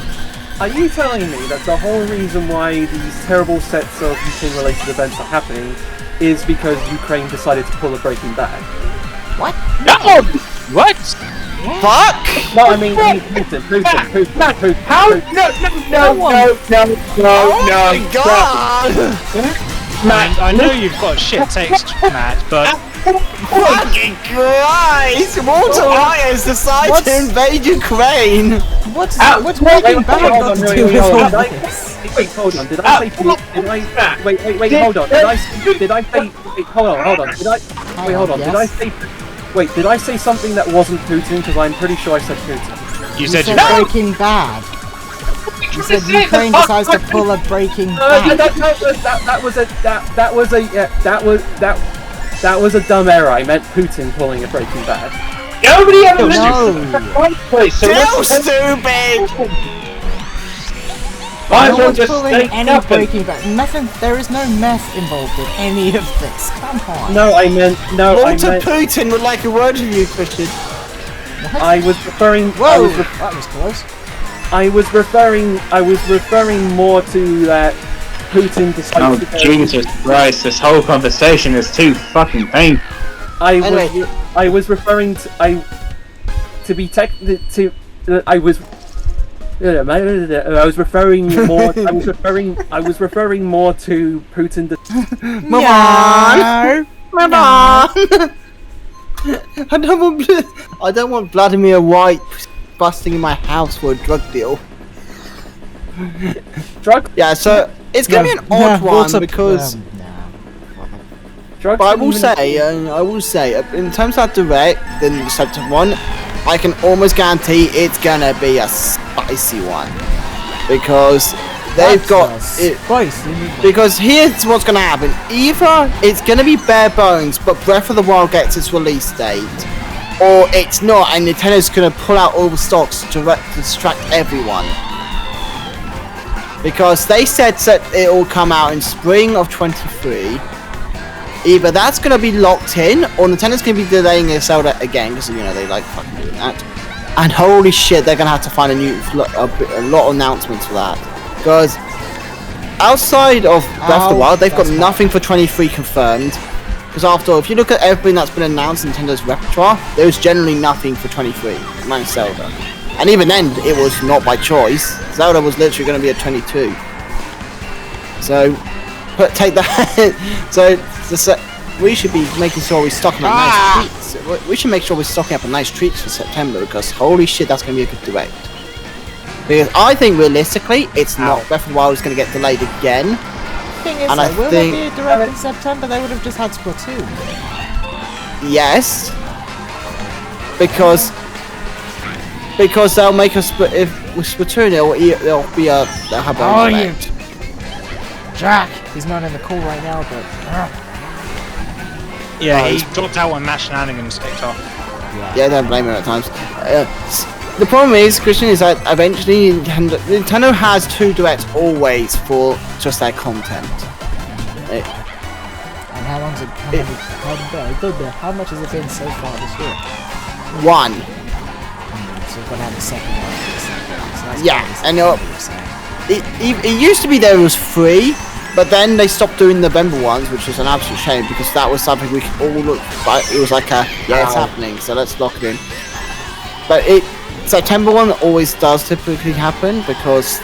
Are you telling me that the whole reason why these terrible sets of Ukraine-related events are happening is because Ukraine decided to pull a Breaking Bad? What? No! What? Fuck! No, I mean Putin. How? No! Oh my god! Matt, I know you've got shit takes, Matt, but... Fucking Christ! Walter White has decided to invade Ukraine! What's Wait, Breaking Bad hold got on, to do with hold all on. this? Wait, hold on. Did I say? Hold on. Did I say? Wait, hold on. Did I say? Wait, did I say something that wasn't Putin? Because I'm pretty sure I said Putin. You said You you... said Breaking Bad. You said Ukraine decides to pull a Breaking Bad. That was a dumb error. I meant Putin pulling a Breaking Bad. nobody ever No. mentioned the right place. So Still let's stupid! might No as well one's just pulling say any nothing. Breaking Bad. Nothing. There is no meth involved in any of this. Come on. No, I meant. Walter Putin would like a word with you, Christian. I was referring. Whoa, that was close. I was referring more to that Putin decided Oh, Jesus Christ, this whole conversation is too fucking painful. I was referring to I was referring more to Putin. Move on! Move on! I don't want Vladimir White busting in my house for a drug deal. Drug? Yeah, so it's gonna be an odd one because. Drugs But I didn't will say, in terms of that direct, the September one, I can almost guarantee it's gonna be a spicy one because they've got it. Because here's what's gonna happen: either it's gonna be bare bones, but Breath of the Wild gets its release date, or it's not, and Nintendo's gonna pull out all the stocks to distract everyone. Because they said that it will come out in spring of 23. Either that's going to be locked in, or Nintendo's going to be delaying their Zelda again, because, you know, they like fucking doing that. And holy shit, they're going to have to find a lot of announcements for that. Because outside of Breath of the Wild, they've got nothing for 23 confirmed. Because after all, if you look at everything that's been announced in Nintendo's repertoire, there's generally nothing for 23, minus Zelda. And even then, it was not by choice. Zelda was literally going to be a 22. So, take that. So, we should be making sure we're stocking up nice treats. We should make sure we're stocking up on nice treats for September, because holy shit, that's going to be a good direct. Because I think realistically, it's not Breath of the Wild is going to get delayed again. Thing is, And I will think- there be a direct in September? They would have just had Splatoon. Yes, because they'll make us. If with Splatoon, they'll have their own direct. Jack! He's not in the call right now, but... Yeah, he dropped out when Mash Shenanigans kicked off. Yeah, don't blame him at times. The problem is, Christian, is that eventually Nintendo has 2 directs always for just their content. And how long's it... How much has it been so far this year? 1. So we're gonna have the second one. So that's Yeah, probably and something it used to be there was 3, but then they stopped doing November ones, which was an absolute shame because that was something we could all look. It was like it's happening, so let's lock it in. But September one always does typically happen because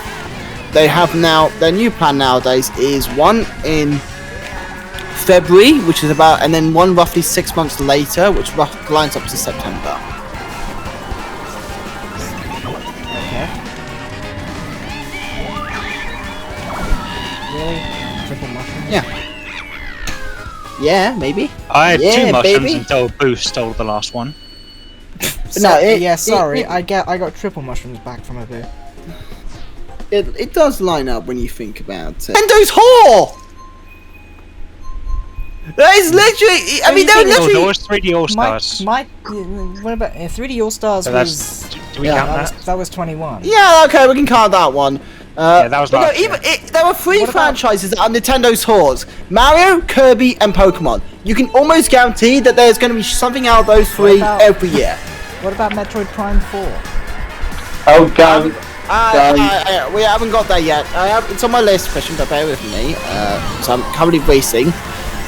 they have now their new plan nowadays is one in February, which is about, and then one roughly 6 months later, which lines up to September. Okay. Really? Triple mushrooms? Yeah. Yeah, maybe. I had Yeah, 2 mushrooms baby. until Boost stole the last one. Sorry, I got triple mushrooms back from a boo. It does line up when you think about it. Nintendo's whore! That is literally. I mean, they're There literally. was 3D All Stars. What about 3D All Stars? So Was do we count that? that was 21. Yeah, okay, we can count that one. Yeah, that was but no, last year. there were 3 What about- franchises that are Nintendo's whores: Mario, Kirby, and Pokemon. You can almost guarantee that there's going to be something out of those 3 about- every year. What about Metroid Prime 4? Oh, God. We haven't got that yet. It's on my list, Christian, but bear with me. So I'm currently racing.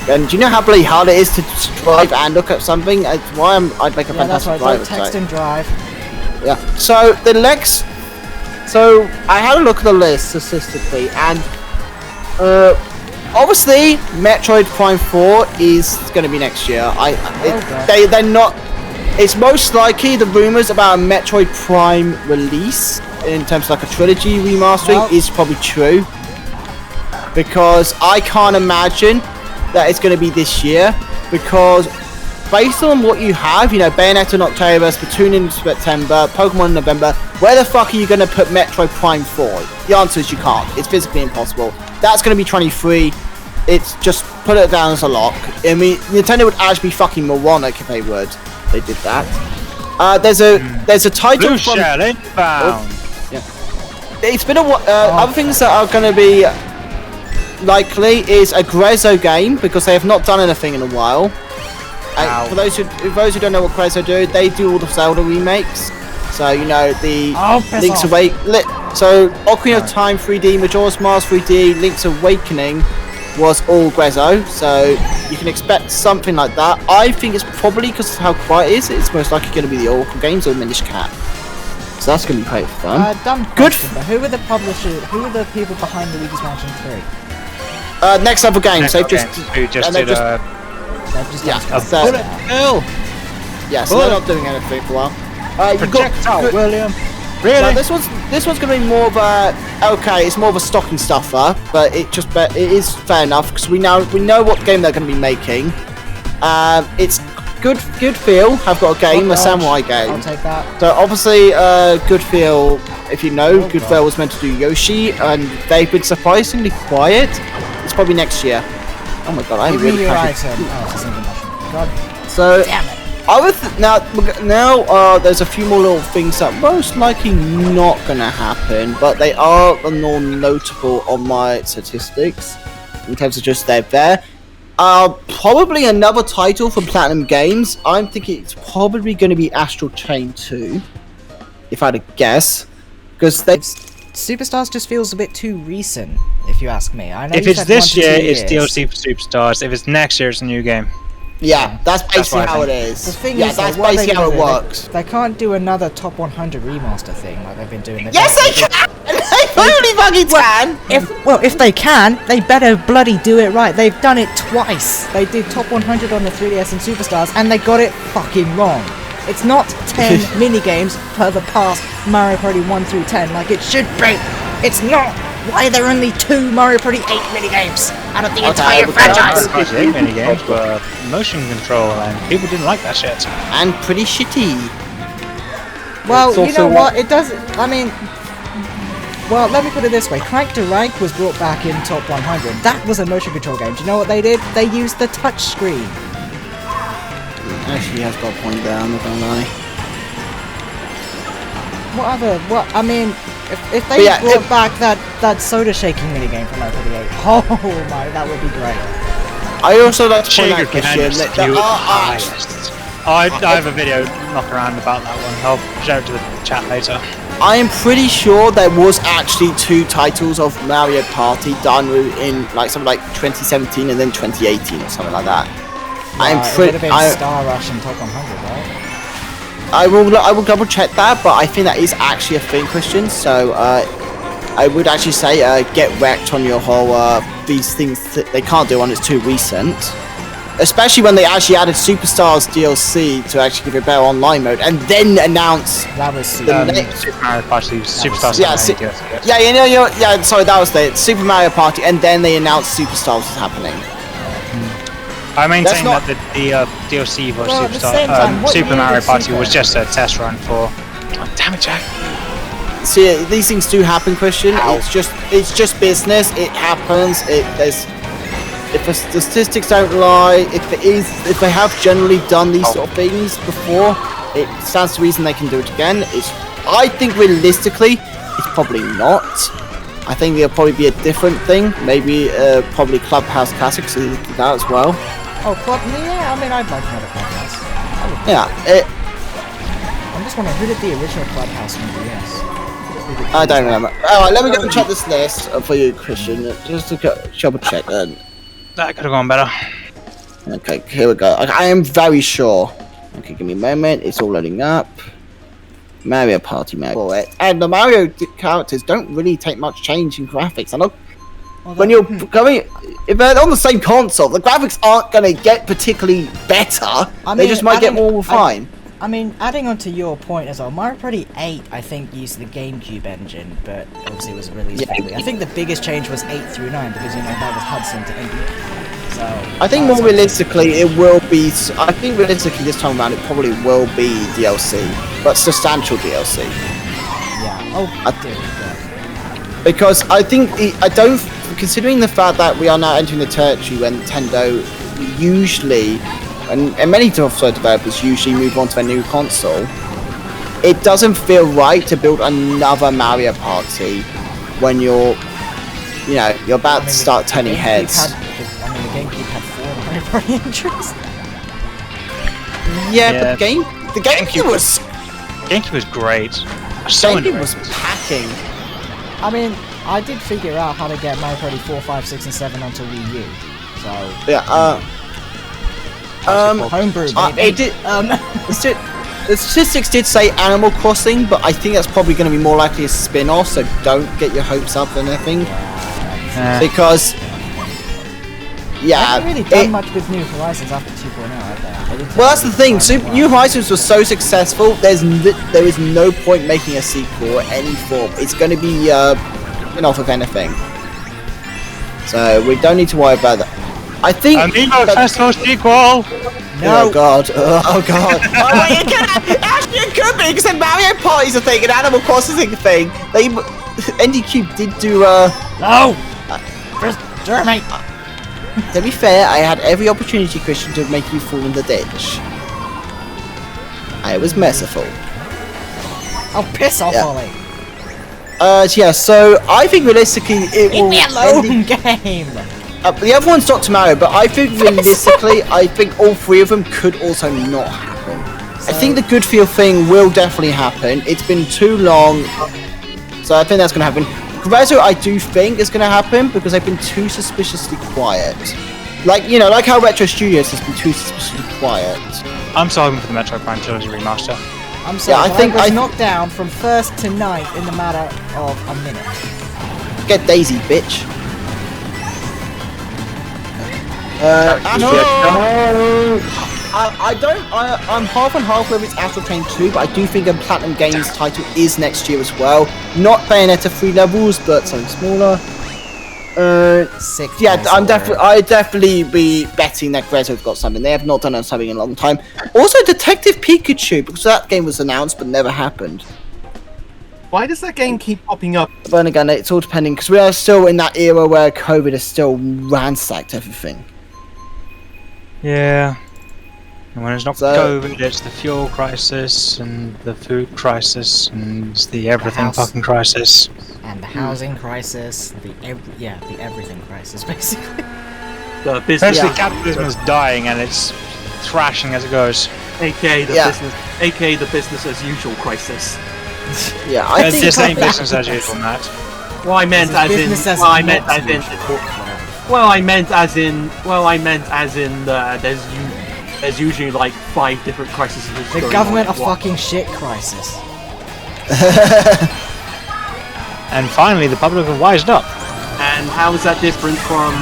And do you know how bloody hard it is to drive and look at something? It's why I'd make a Yeah, that's fantastic right. driver. Like text and drive. Yeah. So the next. So I had a look at the list statistically, and obviously Metroid Prime 4 is going to be next year. They're not. It's most likely the rumors about a Metroid Prime release in terms of like a trilogy remastering is probably true, because I can't imagine that it's going to be this year, because based on what you have, you know, Bayonetta in October, Splatoon in September, Pokemon in November, where the fuck are you going to put Metroid Prime 4? The answer is you can't. It's physically impossible. That's going to be 23. It's just put it down as a lock. I mean, Nintendo would actually be fucking moronic if they would. They did that. There's a title Blue from... Shell inbound. It's been a other things that are going to be likely is a Grezzo game, because they have not done anything in a while. For those who don't know what Grezzo do, they do all the Zelda remakes. So you know the Link's Awakening. So Ocarina of Time 3D, Majora's Mask 3D, Link's Awakening was all Grezzo. So you can expect something like that. I think it's probably because of how quiet it is. It's most likely going to be the Oracle Games or Minish Cap. So that's going to be quite fun. Dumb Good. question, but who are the publishers? Who are the people behind Luigi's Mansion 3? Next level games. They've just Who just did They've just yeah. done So, bullet hell. yeah. So they're not doing anything for a while. You Projectile, got William. Now, Really? this one's gonna be more of a it's more of a stocking stuffer, but it is fair enough because we know what game they're gonna be making. It's good feel. Have got a game, a samurai game. I'll take that. So obviously, good feel. If you know, good feel was meant to do Yoshi, and they've been surprisingly quiet. It's probably next year. Oh my god, I'm Give me really your passionate. item. Oh, it's a single mushroom. God So. damn it. Now there's a few more little things that most likely not gonna happen, but they are the more notable on my statistics in terms of just they're there. Probably another title from Platinum Games. I'm thinking it's probably going to be Astral Chain 2, if I had to guess, because they. Superstars just feels a bit too recent, if you ask me. I know If you it's said this 1 to 2 year, it's years. DLC for Superstars. If it's next year, it's a new game. Yeah, that's basically what I how it think. is. The thing yeah, is, that's though, what are they basically how gonna it do? works. They can't do another top 100 remaster thing like they've been doing. Yes, they can. They really fucking can. If they can, they better bloody do it right. They've done it twice. They did top 100 on the 3DS and Superstars, and they got it fucking wrong. It's not 10 minigames per the past Mario Party 1 through 10 like it should be. It's not. Why are there only 2 Mario Party 8 minigames out of the entire franchise? Eight minigames were motion control, and people didn't like that shit. And pretty shitty. Well, It's you also know what? It doesn't. I mean, well, let me put it this way: Crank to Rank was brought back in top 100. That was a motion control game. Do you know what they did? They used the touch screen. Actually, he has got a point there. I'm not gonna lie. What? I mean, if they brought back that soda shaking minigame from Mario Party 8, oh my, that would be great. I also like to point Sugar out, Christian, that there you are highest. I have a video knocking around about that one. I'll show it to the chat later. I am pretty sure there was actually 2 titles of Mario Party done in like something like 2017 and then 2018 or something like that. It would have been Star Rush and Top 100, right? I will double check that, but I think that is actually a thing, Christian. So I would actually say get wrecked on your whole these things that they can't do when it's too recent. Especially when they actually added Superstars DLC to actually give you a better online mode, and then announce That was the next. Super Mario Party Superstars. Sorry, that was the Super Mario Party, and then they announced Superstars was happening. I maintain not- that the DLC for Well, at the same time, what Super year Mario did Party Super- was just a test run for. Oh, damn it, Jack! See, these things do happen, Christian. It's just business. It happens. If the statistics don't lie, if they have generally done these sort of things before, it stands to reason they can do it again. I think realistically, it's probably not. I think there'll probably be a different thing. Maybe probably Clubhouse Classics do that as well. Oh, yeah, I mean, I'd like another Clubhouse. I'm just wondering, who did the original Clubhouse on DS? I don't remember. Alright, let me go and check this list for you, Christian. Just to double check then. That could have gone better. Okay, here we go. I am very sure. Okay, give me a moment. It's all loading up. Mario Party Mario. And the Mario characters don't really take much change in graphics. I know when you're going, if they're on the same console, the graphics aren't going to get particularly better. They just might get more refined. I mean, adding on to your point as well, Mario Party 8, I think, used the GameCube engine, but obviously it was released early. I think the biggest change was 8 through 9, because, you know, that was Hudson to Indy. So, I think more realistically, it will be. I think realistically, this time around, it probably will be DLC, but substantial DLC. Yeah. Oh, Because I think considering the fact that we are now entering the territory where Nintendo usually, and many software developers usually move on to a new console, it doesn't feel right to build another Mario Party when you're about to start turning heads. The GameCube had 4 Mario Party entries. Yeah, but the GameCube was great. GameCube was packing. I mean, I did figure out how to get Mario Party 4, 5, 6, and 7 onto Wii U. So yeah, homebrew, baby. It did. The statistics did say Animal Crossing, but I think that's probably going to be more likely a spin-off. So don't get your hopes up and everything, because they haven't really done much with New Horizons after 2.0, have they? Well, that's the thing. New Horizons was so successful. There is no point making a sequel or any form. It's going to be spin-off of anything. So we don't need to worry about that. I think. Amiibo Festival sequel. No. Oh god. Oh god. Oh wait, it could be because Mario Party's a thing, and Animal Crossing's a thing. NDQ did do No. Jeremy. To be fair, I had every opportunity, Christian, to make you fall in the ditch. I was merciful. Oh, piss off, Ollie. Yeah, so I think realistically it will... Leave me alone, game! The other one's Dr. Mario, but I think realistically, I think all 3 of them could also not happen. I think the Good Feel thing will definitely happen. It's been too long, so I think that's going to happen. Grezzo, I do think is going to happen because they've been too suspiciously quiet. Like how Retro Studios has been too suspiciously quiet. I'm still hoping for the Metroid Prime Trilogy remaster. I'm sorry, I was knocked down from 1st to 9th in the matter of a minute. Get Daisy, bitch. I'm half and half whether it's Astral Chain 2, but I do think a Platinum Games title is next year as well. Not Bayonetta 3 levels, but something smaller. I'd definitely be betting that Grezzo have got something. They have not done something in a long time. Also, Detective Pikachu, because that game was announced but never happened. Why does that game keep popping up? But then again, it's all depending, because we are still in that era where COVID has still ransacked everything. Yeah. And when it's not COVID, it's the fuel crisis, and the food crisis, and the everything fucking crisis. And the housing crisis, the everything crisis, basically. The business. Essentially, capitalism is dying, and it's thrashing as it goes. AKA the business as usual crisis. Yeah, I think this ain't business as usual, Matt. Well, I meant as in there's usually like 5 different crises. The government of fucking shit crisis. And finally, the public have wised up. And how is that different from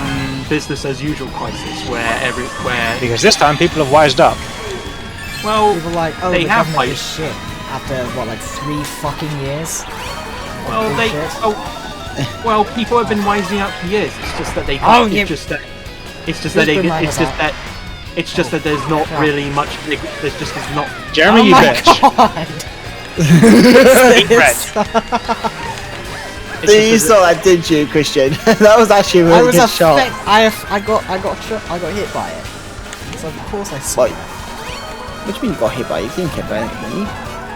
business as usual crisis, where Because this time, people have wised up. well, People are like, oh, they the have government like is shit. After, what, like 3 fucking years? well they Bullshit. well people have been wising up for years. It's just that they Oh, it's yeah. just that it's just Just that they remind it's us just that. that it's just that there's not crap. really much there's just not Jeremy, Oh you my bitch. god! Eat bread. it's You just saw that, did you, Christian? That was actually a I really was good shot. I got hit by it. So of course I saw What? that. What do you mean you got hit by it? You didn't get by anything, did you?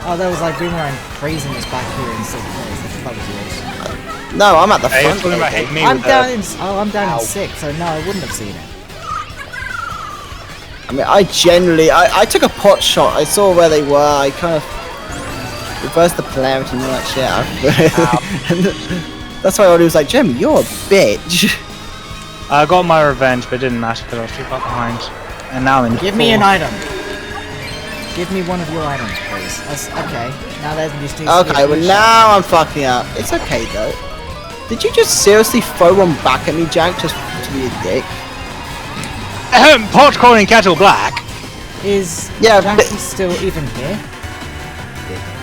Oh, there was like Boomerang praising us back here in 6th place. I thought that was yours. No, I'm at the Hey, you're front. talking about maybe. hitting me I'm with down a... in I'm down Ow. in 6th, so no, I wouldn't have seen it. I mean, I took a pot shot. I saw where they were. I kind of reversed the polarity and all that shit. And that's why Ollie was like, Jeremy, you're a bitch. I got my revenge, but it didn't matter because I was too far behind. And now I'm in Give me an 4th. item. Give me one of your items, please. That's okay. Now there's these two. Okay, well now I'm fucking up. It's okay though. Did you just seriously throw one back at me, Jack, just to be a dick? Pot calling kettle black. Is Yeah, Jackie still even here?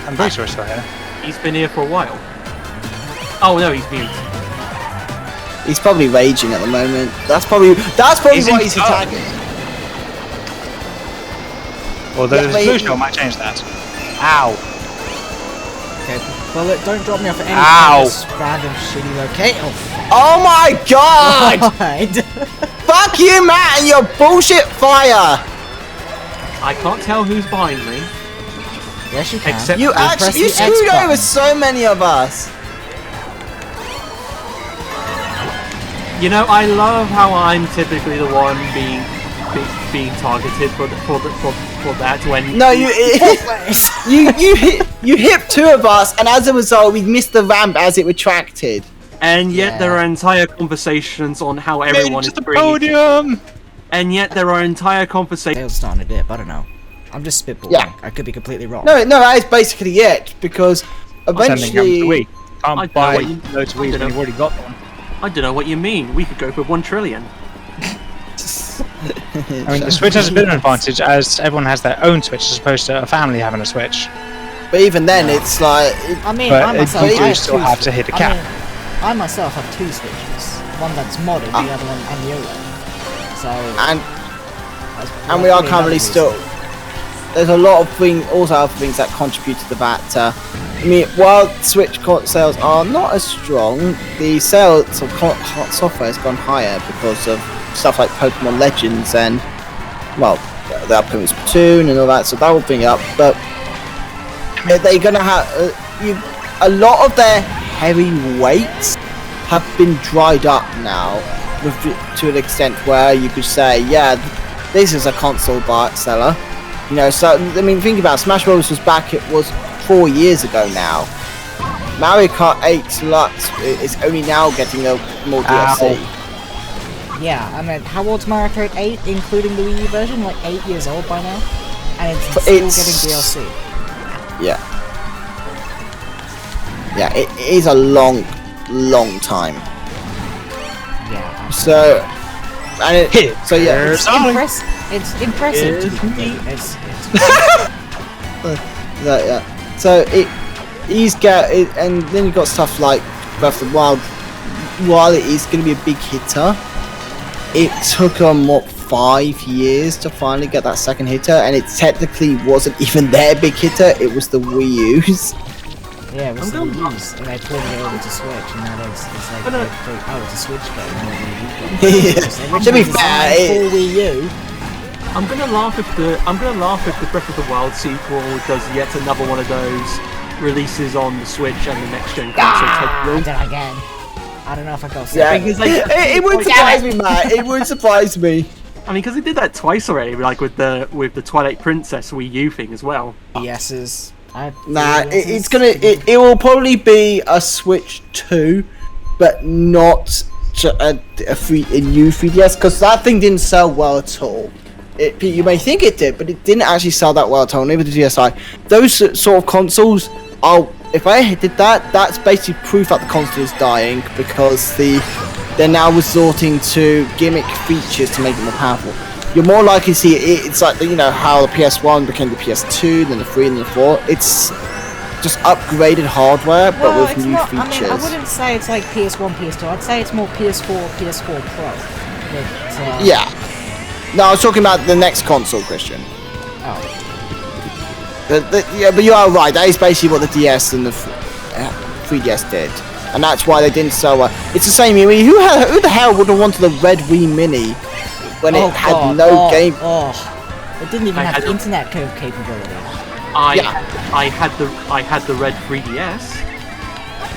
I'm pretty sure it's still here. he's been here for a while. Oh no, he's mute. He's probably raging at the moment. That's probably He's why in he's charge. attacking. Although Yeah, the but blue he- shell might change that. Ow. Okay. Well, look, don't drop me off at any Ow. kind of random shitty location. Oh my god! God! Fuck you, Matt, and your bullshit fire! I can't tell who's behind me. Yes, you can. Except- You press actually you the X screwed button. over so many of us. You know, I love how I'm typically the one being targeted for that when No, you hit 2 of us, and as a result, we missed the ramp as it retracted. and yet Yeah. there are entire conversations on how Made everyone it is to the bringing. podium. And yet there are entire conversations. Dale's starting to dip. I don't know. I'm just spitballing. Yeah. I could be completely wrong. No, that is basically it, because Sending them to eventually... Wii. Can't I buy don't know what you- loads of I Wii's don't when know. you've already got one. I don't know what you mean. We could go for 1 trillion. I mean, the Switch has a bit of an advantage as everyone has their own Switch as opposed to a family having a Switch. But even then, it's like... I mean, But I myself, you I do have still two have to Switch- hit the I cap. mean, I myself have 2 Switches. One that's modded, the other one and the OLED. So. And that's and we are probably currently another still... reason. There's a lot of things, also other things that contribute to that. I mean, while Switch sales are not as strong, the sales of software has gone higher because of stuff like Pokemon Legends and, well, the upcoming Splatoon and all that, so that will bring it up. But they're going to have... a lot of their heavyweights have been dried up now, to an extent where you could say, yeah, this is a console seller. You know, so, I mean, think about it, Smash Bros. Was back, it was 4 years ago now. Mario Kart 8 Deluxe is only now getting more DLC. Yeah, I mean, how old's Mario Kart 8, including the Wii U version? Like 8 years old by now? And it's still getting DLC. Yeah. Yeah, it is a long time. Yeah. So, and it, Hit. so yeah, It's impressive to be complete. It's yeah. So and then you've got stuff like Breath of the Wild. While it is going to be a big hitter, it took them 5 years to finally get that second hitter, and it technically wasn't even their big hitter. It was the Wii U's. yeah, it was the Wii U's, and they ported it over to Switch, and now it's like, it's a Switch game, not a Wii U game. Yeah. To be fair, for Wii U. I'm gonna laugh if the Breath of the Wild sequel does yet another one of those releases on the Switch and the next gen console. I did it again. I don't know if I got Yeah, Because, like, it would surprise me, Matt. It would surprise me. I mean, because they did that twice already, like with the Twilight Princess Wii U thing as well. Yeses. Nah, it will probably be a Switch 2, but not a new 3DS, because that thing didn't sell well at all. You may think it did, but it didn't actually sell that well at all. Neither did DSi. Those sort of consoles are if I did that, that's basically proof that the console is dying because they're now resorting to gimmick features to make it more powerful. You're more likely to see it's like how the PS1 became the PS2, then the 3, and the 4. It's just upgraded hardware, but with new features. I wouldn't say it's like PS1, PS2. I'd say it's more PS4, PS4 Pro. But, yeah. No, I was talking about the next console, Christian. Oh. Yeah, but you are right. That is basically what the DS and the 3DS did, and that's why they didn't sell well. It's the same. I mean, who the hell would have wanted a red Wii Mini when it had no game? It didn't even have internet capability. I had the red 3DS.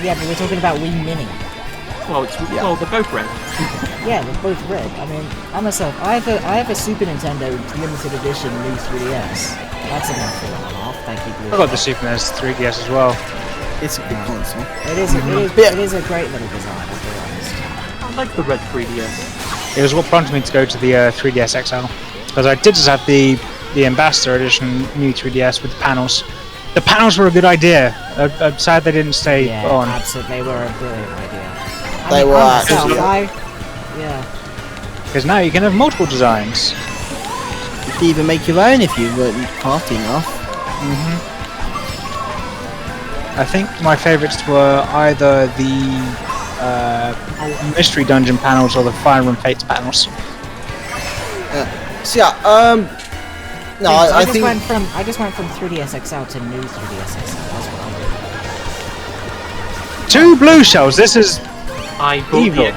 Yeah, but we're talking about Wii Mini. Well, well, they're both red. Yeah, they're both red. I mean, I myself, I have a Super Nintendo limited edition new 3DS. That's enough for one off. Thank you. I got the Super NES 3DS as well. It's a good console. It is a great little design, to be honest. I like the red 3DS. It was what prompted me to go to the 3DS XL, because I did just have the Ambassador Edition new 3DS with the panels. The panels were a good idea. I'm sad they didn't stay on. Absolutely, they were a brilliant idea. They were actually. Yeah. Because now you can have multiple designs. You could even make your own if you weren't party enough. I think my favourites were either the Mystery Dungeon panels or the Fire and Fates panels. So yeah, no, I think I just went from 3DS XL to new 3DS XL. That's what I did. 2 blue shells. This is evil.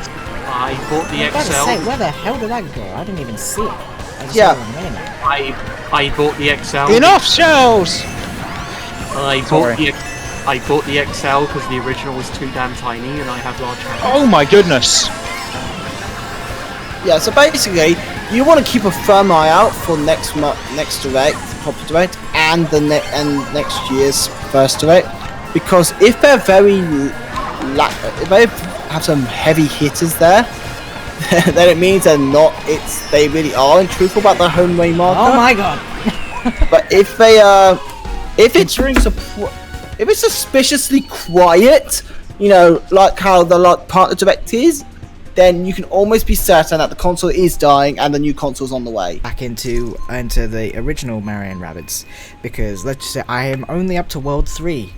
I bought the I was about to XL. say, where the hell did that go? I didn't even see it. I just saw it on the minimap. I bought the XL. Enough shells. I bought the XL because the original was too damn tiny, and I have large hands. Oh my goodness. yeah. So basically, you want to keep a firm eye out for next Direct, proper Direct, and next year's first Direct, because if they're if they have some heavy hitters there, then it means they really are truthful about their home way marker. Oh my god! But if it's suspiciously quiet, like how the partner Direct is, then you can almost be certain that the console is dying and the new console's on the way. Back into the original Mario and Rabbids, because let's just say I am only up to World 3.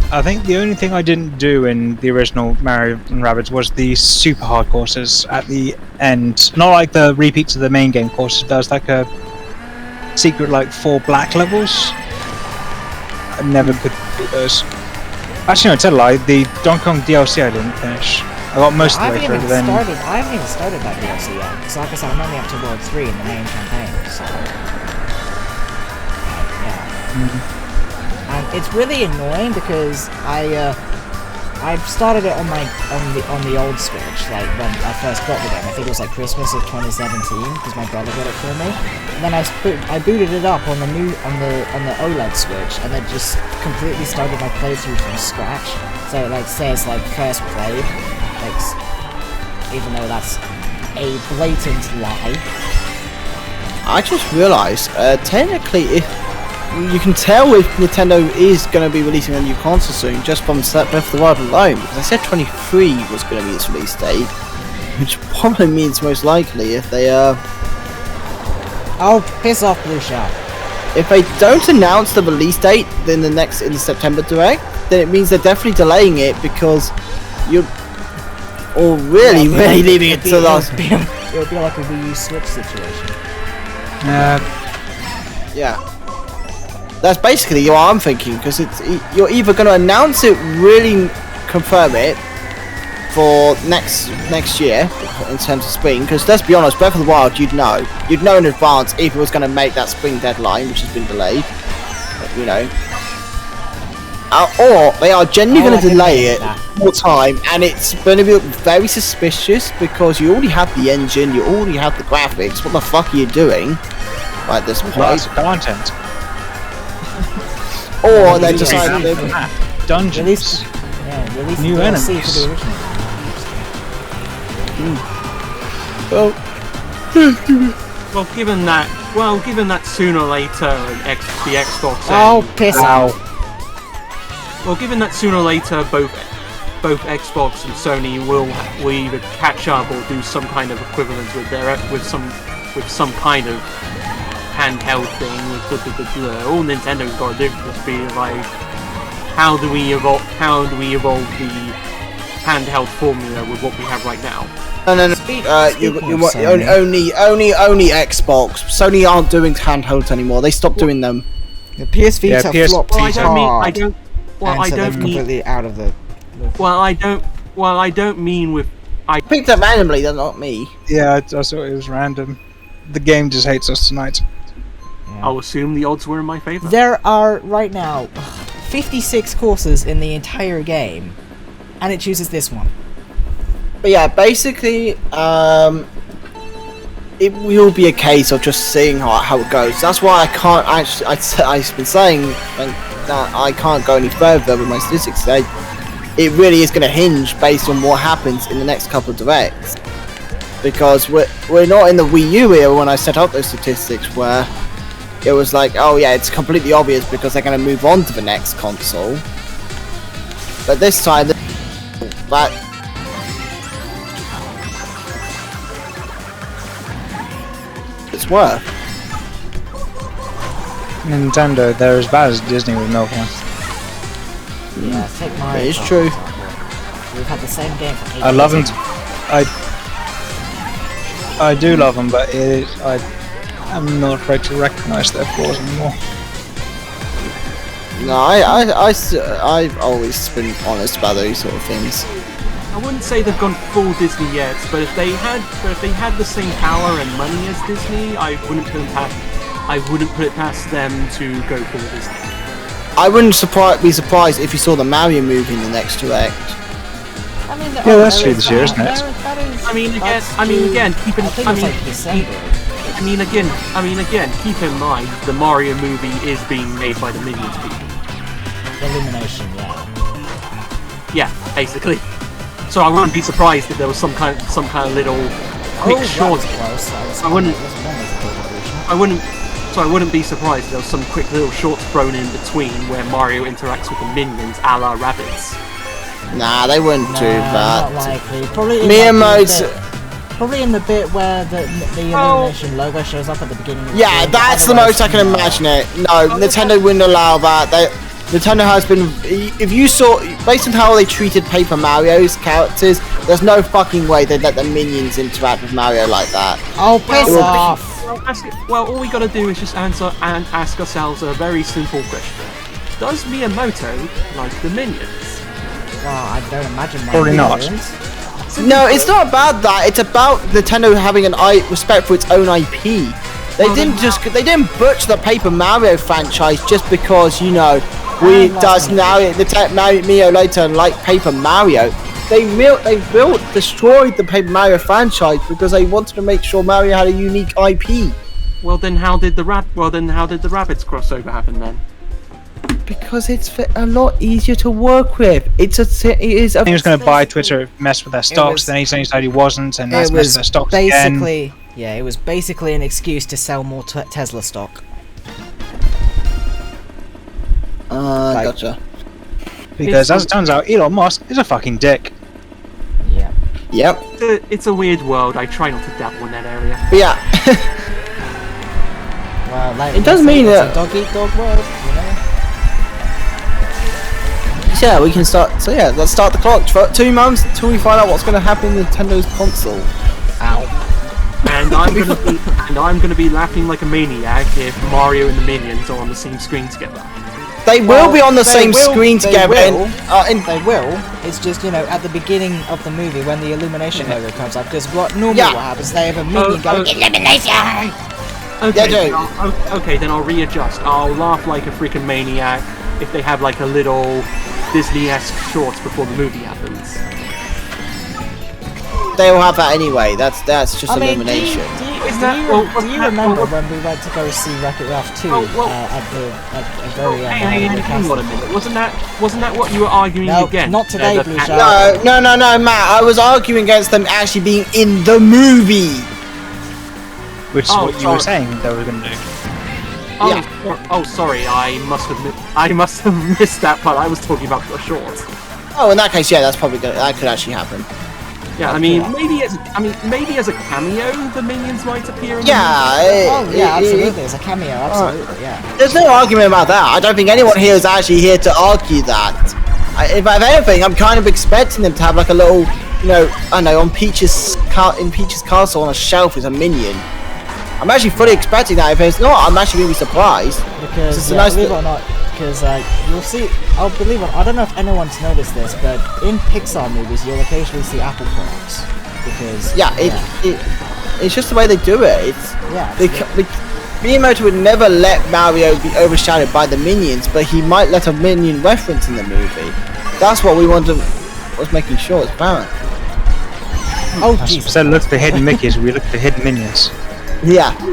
I think the only thing I didn't do in the original Mario and Rabbids was the super hard courses at the end. Not like the repeats of the main game courses, but there's like a secret 4 black levels. I never could do those. Actually, no, tell a lie, the Donkey Kong DLC I didn't finish. I got most of the way through, then... I haven't even started that DLC yet, because like I said, I'm only up to World 3 in the main campaign, so... yeah. And it's really annoying because I've started it on the old Switch, like when I first got the game. I think it was like Christmas of 2017 because my brother got it for me. And then I booted it up on the OLED Switch, and then just completely started my playthrough from scratch. So it says first played, even though that's a blatant lie. I just realised, technically, if you can tell if Nintendo is going to be releasing a new console soon just from Breath of the Wild alone, because I said 23 was going to be its release date, which probably means most likely if they Oh, piss off, Blue Shell. if they don't announce the release date in the September Direct, then it means they're definitely delaying it because really leaving it to the last. It would be like a Wii U Switch situation. Yeah. That's basically what I'm thinking, because you're either going to announce it, really confirm it for next year in terms of spring, because let's be honest, Breath of the Wild, you'd know in advance if it was going to make that spring deadline, which has been delayed, or they are genuinely going to delay it more time, and it's going to be very suspicious because you already have the engine, you already have the graphics. What the fuck are you doing at this point? Lots of content. Or they decide dungeons. Release new the DLC enemies. for the original. Well, given that sooner or later the Xbox. Oh, piss off! Well, given that sooner or later both Xbox and Sony will either catch up or do some kind of equivalent with some kind of handheld thing, all Nintendo's got to do is just be like, how do we evolve the handheld formula with what we have right now? No. Only Xbox. Sony aren't doing handhelds anymore. They stopped doing them. The PS Vita flopped Well, hard. I don't mean completely out of the. Well, I don't mean with. I picked up randomly. They're not me. Yeah, I thought it was random. The game just hates us tonight. Yeah. I'll assume the odds were in my favor. There are right now 56 courses in the entire game, and it chooses this one. But yeah, basically, it will be a case of just seeing how it goes. That's why I can't actually. I've been saying that I can't go any further with my statistics today. It really is going to hinge based on what happens in the next couple of directs, because we're not in the Wii U era when I set up those statistics where it was like, oh yeah, it's completely obvious because they're going to move on to the next console. But this time, that it's worth. Nintendo, they're as bad as Disney with no points. Yeah, take Mario It is Kart, true. for example. We've had the same game for 8 I love them. years. I do love them, but I'm not afraid to recognise their flaws anymore. No, I've always been honest about those sort of things. I wouldn't say they've gone full Disney yet, but if they had the same power and money as Disney, I wouldn't put it past them to go full Disney. I wouldn't be surprised if you saw the Mario movie in the next direct. I mean, Yeah, that's true this year, isn't it? I mean, again, keep in keep in mind the Mario movie is being made by the Minions people. Illumination, yeah. Yeah, basically. So I wouldn't be surprised if there was some kind of little quick short. I wouldn't be surprised if there was some quick little shorts thrown in between where Mario interacts with the minions, a la rabbits. Nah, they wouldn't do that. Not likely. Probably in probably in the bit where the Illumination logo shows up at the beginning of the Yeah, game, that's the most I can imagine it. No, Nintendo wouldn't allow that. Nintendo has been. If you saw, based on how they treated Paper Mario's characters, there's no fucking way they'd let the minions interact with Mario like that. Oh, piss off! Well, all we gotta do is just answer and ask ourselves a very simple question: does Miyamoto like the minions? Well, I don't imagine my Probably not. minions. No, it's not about that. It's about Nintendo having an respect for its own IP. They didn't butcher the Paper Mario franchise just because Mio later like Paper Mario. They destroyed the Paper Mario franchise because they wanted to make sure Mario had a unique IP. Well, then how did the rabbits crossover happen then? Because it's a lot easier to work with. He was going to buy Twitter, mess with their stocks, then he decided he wasn't, and that's messed their stocks again. Yeah, it was basically an excuse to sell more Tesla stock. Gotcha. Because as it turns out, Elon Musk is a fucking dick. Yeah. Yep. It's a weird world. I try not to dabble in that area. But yeah. Well, like It does mean it's that- a dog-eat-dog world, you know? Yeah, we can start. So yeah, let's start the clock for 2 months until we find out what's going to happen with Nintendo's console. Ow. And I'm gonna be laughing like a maniac if Mario and the minions are on the same screen together. They will be on the same screen together. They will. It's just, at the beginning of the movie when the Illumination logo comes up, because what happens, they have a minion going, Illumination! Okay, Yeah, okay, then I'll readjust. I'll laugh like a freaking maniac if they have like a little Disney-esque shorts before the movie happens. They will have that anyway. That's just Illumination. Do you remember when we went to go see Wreck-It Ralph 2 at the very end? Hang on a minute. Wasn't that what you were arguing against? Not today, Blue Shark. No, Matt. I was arguing against them actually being in the movie. Which is what you were saying they were going to do. Sorry, I must have missed that part. I was talking about the shorts. Oh, in that case, yeah, that's probably that could actually happen. Yeah, I mean, maybe as a cameo, the minions might appear. Absolutely, as a cameo, absolutely, yeah. There's no argument about that. I don't think anyone here is actually here to argue that. If anything, I'm kind of expecting them to have like a little, I don't know, on Peach's castle on a shelf is a minion. I'm actually fully expecting that. If it's not, I'm actually going to be surprised. Because, believe it or not, because you'll see, I don't know if anyone's noticed this, but in Pixar movies, you'll occasionally see apple products. Because, it's just the way they do it. Miyamoto would never let Mario be overshadowed by the minions, but he might let a minion reference in the movie. That's what we was making sure it's apparent. Oh, Jesus. So look for hidden Mickeys, we look for hidden minions. Yeah. I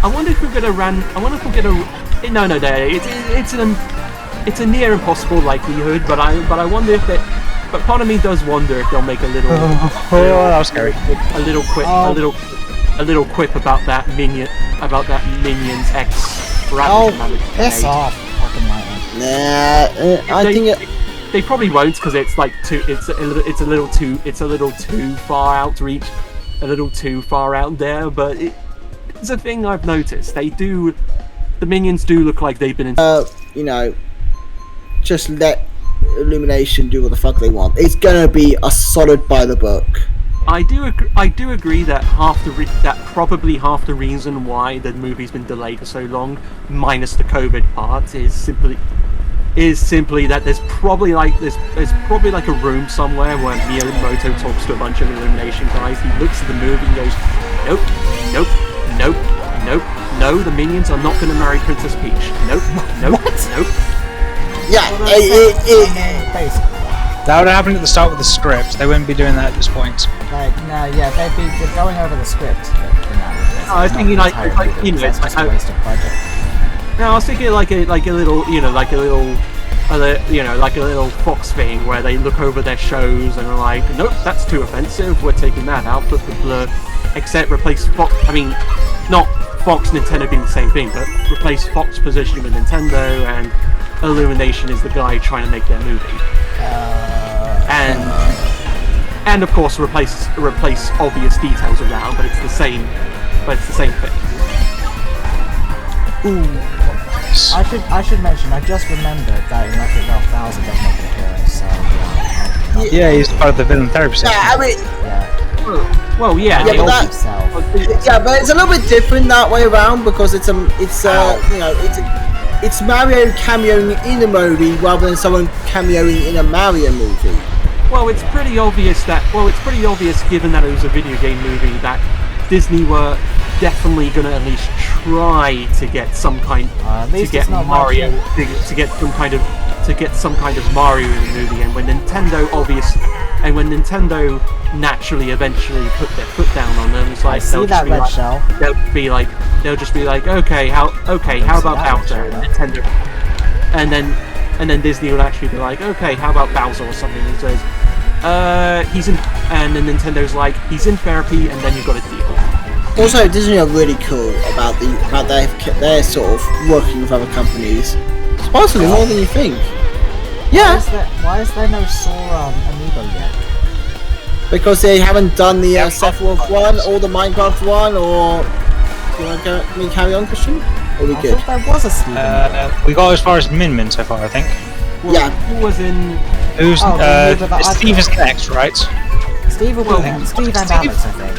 wonder if we're gonna run. No. It's a near impossible likelihood, but I wonder if But part of me does wonder if they'll make a little. That was scary. A little quip about that minions X. Piss off, fucking lightning. Nah, I think they probably won't because it's like too. It's a little too far out to reach. A little too far out there, but it's a thing I've noticed. The minions do look like they've been in. Just let Illumination do what the fuck they want. It's gonna be a solid by the book. I do agree that probably half the reason why the movie's been delayed for so long, minus the COVID part, is simply that there's probably like a room somewhere where Miyamoto talks to a bunch of Illumination guys. He looks at the movie and goes, no, the minions are not going to marry Princess Peach. Nope. Yeah, that would have happened at the start with the script. They wouldn't be doing that at this point. They'd be going over the script. I was thinking it's just a waste of budget. No, I was thinking like a little Fox thing where they look over their shows and are like, nope, that's too offensive. We're taking that out. Put the blur, except replace Fox. I mean, not Fox Nintendo being the same thing, but replace Fox positioning with Nintendo, and Illumination is the guy trying to make their movie. And of course replace obvious details around, but it's the same thing. Ooh. I should mention, I just remembered that in Wreck-It Ralph Bowser doesn't make an appearance, so yeah, he's part of the villain therapy session. Yeah, I mean, well, yeah, but it's a little bit different that way around because it's Mario cameoing in a movie rather than someone cameoing in a Mario movie. Well, it's pretty obvious given that it was a video game movie that Disney were definitely going to at least try to get some kind to get Mario to get some kind of Mario in the movie, and when Nintendo naturally eventually put their foot down on them, it's like they'll just be like, okay, how about Bowser? And then Disney would actually be like, okay, how about Bowser or something, and says, and then Nintendo's like, he's in therapy, and then you've got a deal. Also, Disney are really cool about their sort of working with other companies. Supposedly more than you think. Yeah. Why is there no Sora amiibo yet? Because they haven't done the Sephiroth one or the Minecraft one, or do you want to carry on, Christian? Or are we good? I thought there was a Steve. We got as far as Min so far, I think. Well, yeah. Who was in? Who's Steve is next, right? Steve will be next. Steve and Alex, I think.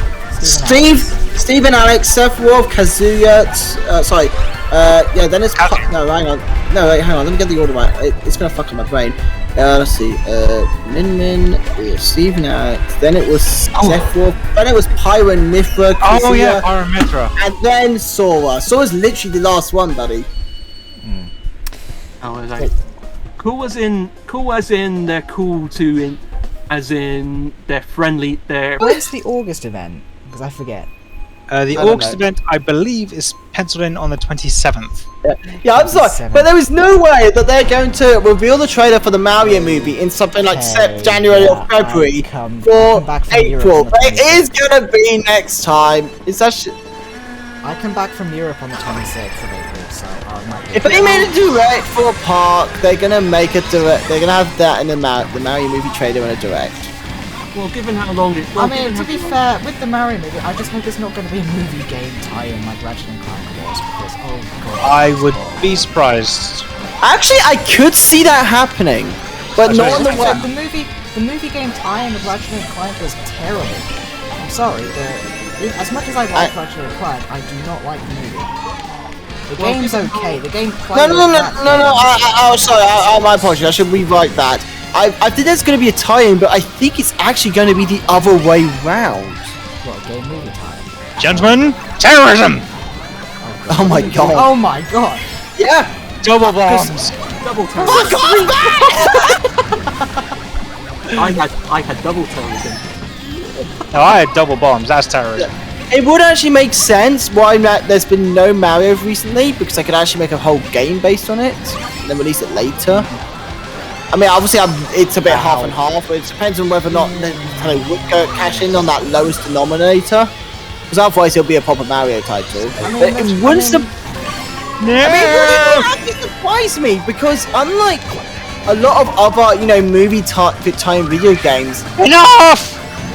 Steve and Alex, Sephiroth, Kazuya. Then it's no, hang on. No, wait, hang on. Let me get the order right. It's gonna fuck up my brain. Let's see. Min, Steve and Alex. Then it was Sephiroth. Then it was Pyro and Mithra. Kazuya, oh yeah, Pyro and Mithra. And then Sora. Sora's literally the last one, buddy. Oh, cool as in they're cool to, as in they're friendly. When's the August event? Because I forget. The August event, I believe, is penciled in on the 27th. Yeah, I'm sorry, but there is no way that they're going to reveal the trailer for the Mario movie in something like January or February for April. But it is going to be next time. It's actually... I come back from Europe on the 26th of April, so I might be... If they made a direct for a park, they're gonna make a direct. They're gonna have that in the Mario movie trailer and a direct. Well, given how long it... Well, I mean, to be fair, with the Mario movie, I just hope it's not going to be a movie game tie-in like Ratchet and Clank was, because, oh god. I would be surprised. Actually, I could see that happening, but not in the way. The movie game tie-in of Ratchet and Clank was terrible. I'm sorry, as much as I like Ratchet and Clank, I do not like the movie. The game's okay. The game. No. Oh, sorry. My apologies. I should rewrite that. I think there's going to be a tie-in, but I think it's actually going to be the other way round. What, game movie tie-in? Gentlemen, terrorism! Oh my god. Oh my god. Yeah. Double bombs. Double terrorism. Fuck off! I had double terrorism. No, I had double bombs. That's terrorism. It would actually make sense why there's been no Mario recently, because I could actually make a whole game based on it and then release it later. I mean, obviously, it's a bit half and half, but it depends on whether or not Nintendo would go cash in on that lowest denominator, because otherwise it'll be a proper Mario title. But it wouldn't actually surprise me, because unlike a lot of other, movie time video games, Enough!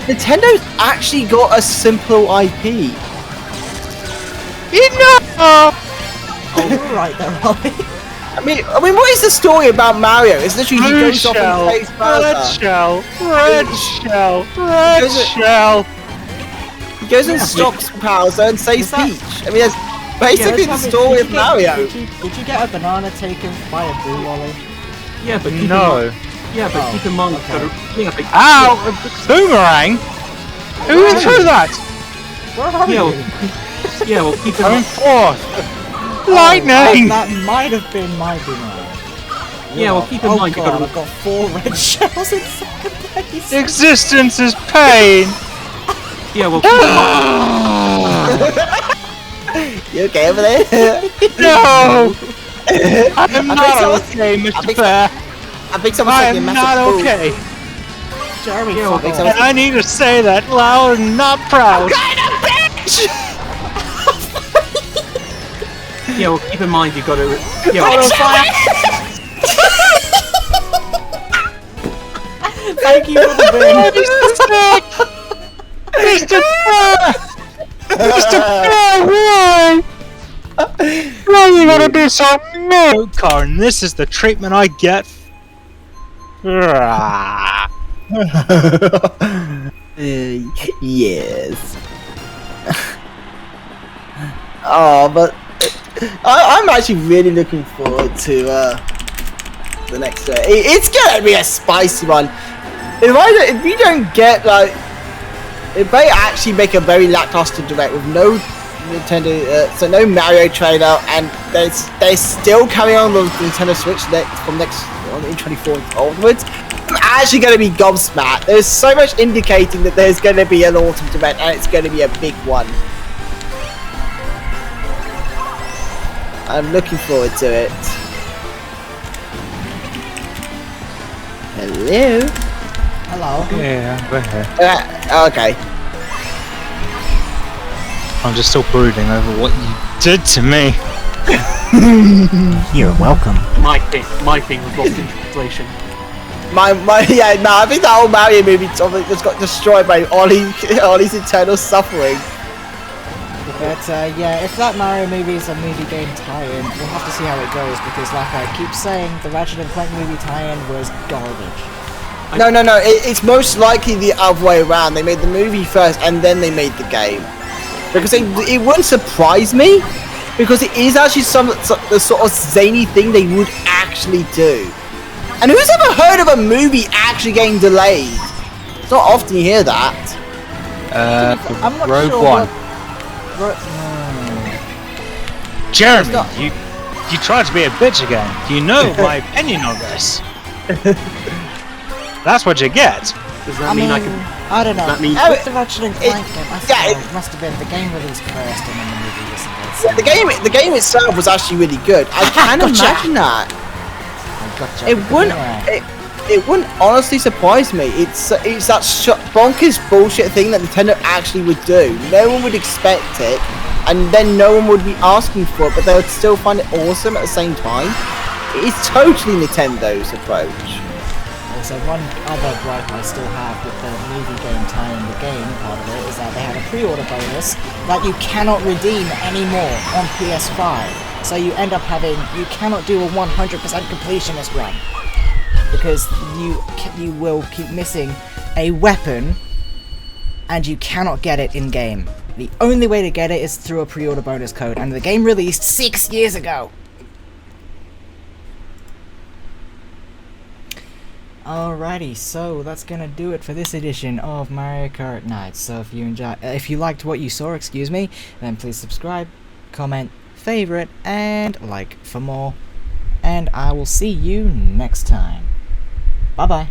Nintendo's actually got a simple IP. Enough! Oh, you're right there, Ollie. I mean, what is the story about Mario? It's literally he goes off and plays Red shell. He goes and stalks Bowser and saves Peach. I mean, that's basically the story of Mario. Did you get a banana taken by a boo, Ollie? Yeah, but keep in mind. Ow! Boomerang? Who threw that? Where are you? Well, keep in Going mind. forth. Lightning! That might have been my boomerang. Yeah, well, keep in mind you I've got 4 red shells in second place. Existence is pain! Yeah, well, keep in mind. You okay over there? No! I'm not okay, Mr. Bear. I think someone's I taking a am massive not poop. okay. Jeremy, Yeah, well, fuck off. someone- And I need to say that loud and not proud. Yeah, well, keep in mind you gotta. Yeah, Oh, fire. Thank you for the bin. Mr. Bear! Mr. Bear, why? Why you gotta be so mean? Karn, this is the treatment I get. Yes. Oh, but I'm actually really looking forward to the next one. It's gonna be a spicy one. If we don't get if they actually make a very lackluster direct with no Nintendo, so no Mario trailer, and they're still carrying on the Nintendo Switch from next on E24 onwards, I'm actually going to be gobsmacked. There's so much indicating that there's going to be an autumn direct, and it's going to be a big one. I'm looking forward to it. Hello. Hello. Yeah, we're here. Okay. I'm just still brooding over what you did to me. You're welcome. my thing was lost in translation. I think that whole Mario movie just got destroyed by Ollie's internal suffering. But yeah, if that Mario movie is a movie game tie-in, we'll have to see how it goes, because like I keep saying, the Ratchet and Clank movie tie-in was garbage. No. It's most likely the other way around. They made the movie first, and then they made the game. Because it wouldn't surprise me, because it is actually the sort of zany thing they would actually do. And who's ever heard of a movie actually getting delayed? It's not often you hear that. I'm not Rogue sure One. Jeremy, not- you tried to be a bitch again. You know my opinion on this. That's what you get. Does that mean I can? I don't know. That means- With the Ratchet and Clank game, I yeah, thought it must have been the game released first and then the movie was released. The game itself was actually really good. I can Gotcha. imagine that. I gotcha. It wouldn't. Anyway. It wouldn't honestly surprise me. It's that bonkers bullshit thing that Nintendo actually would do. No one would expect it, and then no one would be asking for it, but they would still find it awesome at the same time. It is totally Nintendo's approach. Also, one other gripe I still have with the movie game tie-in, the game part of it, is that they had a pre-order bonus that you cannot redeem anymore on PS5. So you end up having, you cannot do a 100% completionist run, because you will keep missing a weapon, and you cannot get it in-game. The only way to get it is through a pre-order bonus code, and the game released 6 years ago! Alrighty, so that's gonna do it for this edition of Mario Kart Nights. So if you liked what you saw, then please subscribe, comment, favorite, and like for more. And I will see you next time. Bye bye.